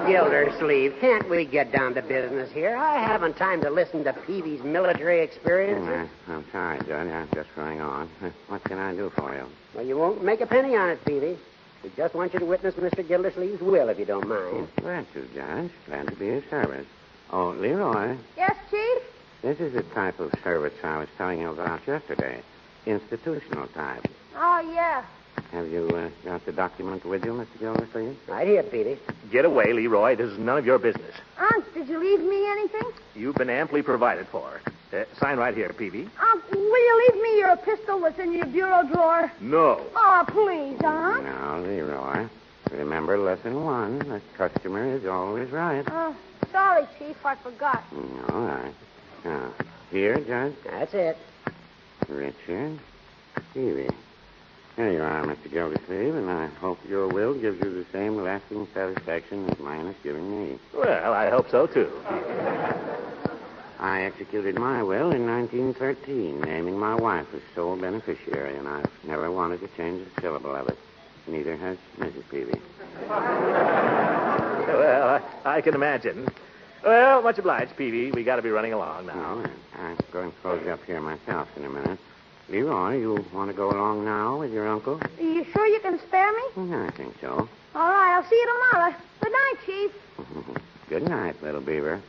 Gildersleeve, can't we get down to business here? I haven't time to listen to Peavy's military experiences. I'm sorry, Judge. I'm just going on. What can I do for you? Well, you won't make a penny on it, Peavy. We just want you to witness Mr. Gildersleeve's will, if you don't mind. Glad to, Judge. Glad to be of service. Oh, Leroy. Yes, Chief? This is the type of service I was telling you about yesterday. Institutional type. Oh, yeah. Have you got the document with you, Mr. Gildersleeve? Right here, Peavy. Get away, Leroy. This is none of your business. Unc, did you leave me anything? You've been amply provided for. Sign right here, Peavy. Unc, will you leave me your pistol that's in your bureau drawer? No. Oh, please, Unc. Now, Leroy, remember lesson 1. The customer is always right. Oh, sorry, Chief. I forgot. All right. Now, here, Judge. That's it. Richard Peavy. There you are, Mr. Gildersleeve, and I hope your will gives you the same lasting satisfaction as mine has given me. Well, I hope so, too. I executed my will in 1913, naming my wife as sole beneficiary, and I've never wanted to change a syllable of it. Neither has Mrs. Peavy. Well, I can imagine. Well, much obliged, Peavy. We got to be running along now. No, I'm going to close up here myself in a minute. Leroy, you want to go along now with your uncle? Are you sure you can spare me? I think so. All right, I'll see you tomorrow. Good night, Chief. Good night, little beaver.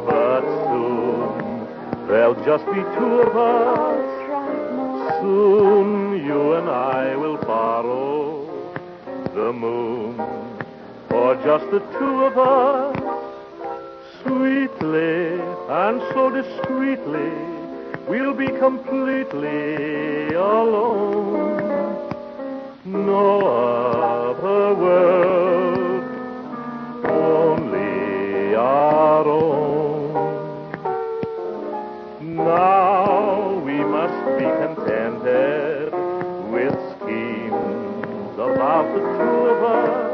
But soon there'll just be two of us. Soon you and I will borrow the moon for just the two of us. Sweetly and so discreetly, we'll be completely alone. No other world, only our own. Now we must be contented with schemes about the two of us.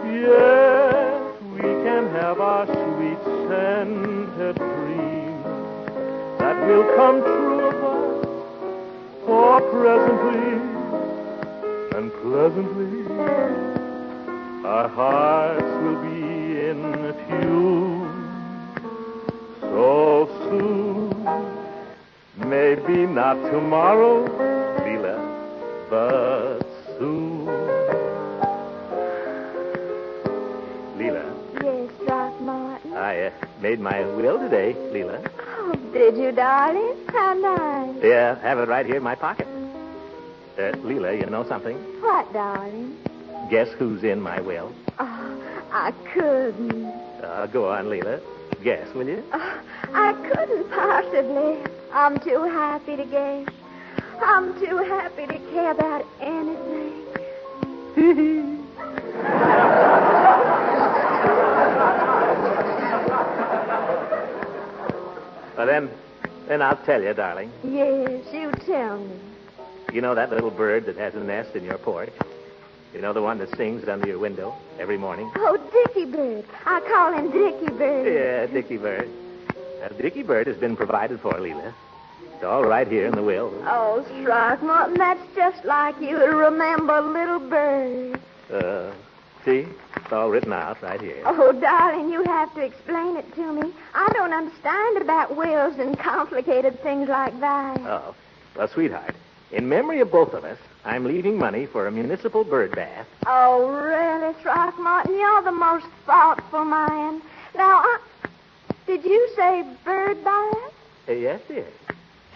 Yes, we can have our sweet scented dreams that will come true of us. For presently and pleasantly, our hearts will be in tune. So soon, maybe not tomorrow, Leela, but soon. Leela. Yes, Throckmorton. I made my will today, Leela. Oh, did you, darling? How nice. Yeah, have it right here in my pocket. Leela, you know something? What, darling? Guess who's in my will? Oh, I couldn't. Go on, Leela. Guess, will you? I couldn't possibly. I'm too happy to guess. I'm too happy to care about anything. Well, then I'll tell you, darling. Yes, you tell me. You know that little bird that has a nest in your porch? You know the one that sings under your window every morning? Oh, Dickie Bird. I call him Dickie Bird. Yeah, Dickie Bird. Now, Dickie Bird has been provided for, Leela. It's all right here in the will. Oh, Throckmorton, that's just like you to remember little birds. See? It's all written out right here. Oh, darling, you have to explain it to me. I don't understand about wills and complicated things like that. Oh, well, sweetheart, in memory of both of us, I'm leaving money for a municipal bird bath. Oh, really, Throckmorton? You're the most thoughtful man. Now, did you say bird bath? Yes, dear.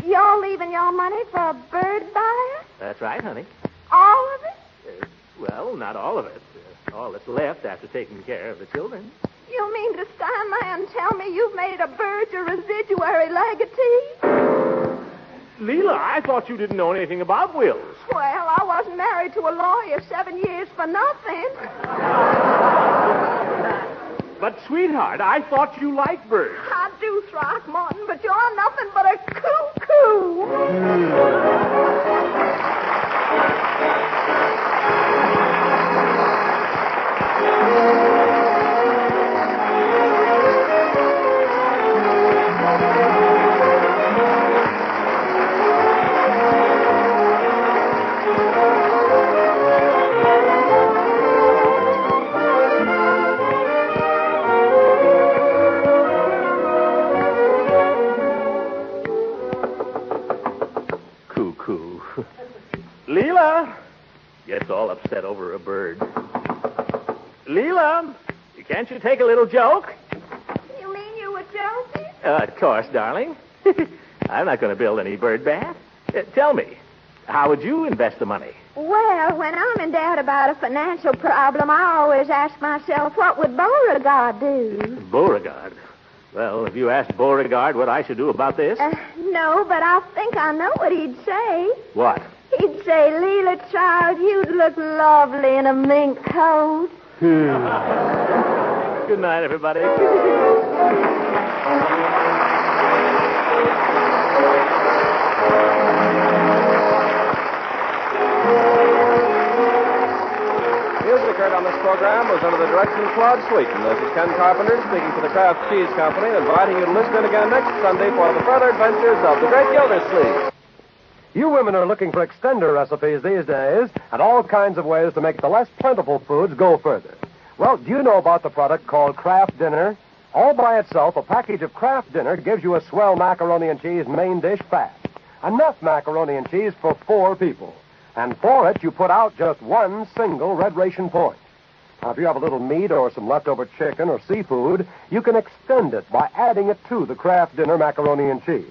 You're leaving your money for a bird bath? That's right, honey. All of it? Well, not all of it. All that's left after taking care of the children. You mean to stand there and tell me you've made a bird your residuary legatee? Leela, I thought you didn't know anything about wills. Well, I wasn't married to a lawyer 7 years for nothing. But, sweetheart, I thought you liked birds. I do, Throckmorton, but you're nothing but a cuckoo. Leela! Gets all upset over a bird. Leela! Can't you take a little joke? You mean you were joking? Of course, darling. I'm not going to build any bird bath. Tell me, how would you invest the money? Well, when I'm in doubt about a financial problem, I always ask myself, what would Beauregard do? Beauregard? Well, have you asked Beauregard what I should do about this? No, but I think I know what he'd say. What? He'd say, Leela, child, you'd look lovely in a mink coat. Good night, everybody. Music heard on this program was under the direction of Claude Sweeten. This is Ken Carpenter speaking for the Kraft Cheese Company, inviting you to listen in again next Sunday for the further adventures of the Great Gildersleeve. You women are looking for extender recipes these days and all kinds of ways to make the less plentiful foods go further. Well, do you know about the product called Kraft Dinner? All by itself, a package of Kraft Dinner gives you a swell macaroni and cheese main dish fat. Enough macaroni and cheese for 4 people. And for it, you put out just one single red ration point. Now, if you have a little meat or some leftover chicken or seafood, you can extend it by adding it to the Kraft Dinner macaroni and cheese.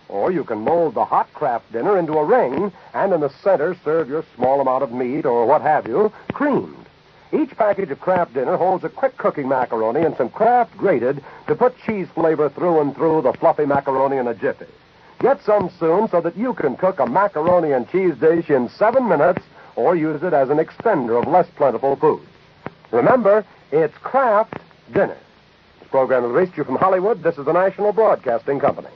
Or you can mold the hot Kraft Dinner into a ring, and in the center serve your small amount of meat or what have you, creamed. Each package of Kraft Dinner holds a quick cooking macaroni and some Kraft grated to put cheese flavor through and through the fluffy macaroni in a jiffy. Get some soon so that you can cook a macaroni and cheese dish in 7 minutes or use it as an extender of less plentiful food. Remember, it's Kraft Dinner. This program has reached you from Hollywood. This is the National Broadcasting Company.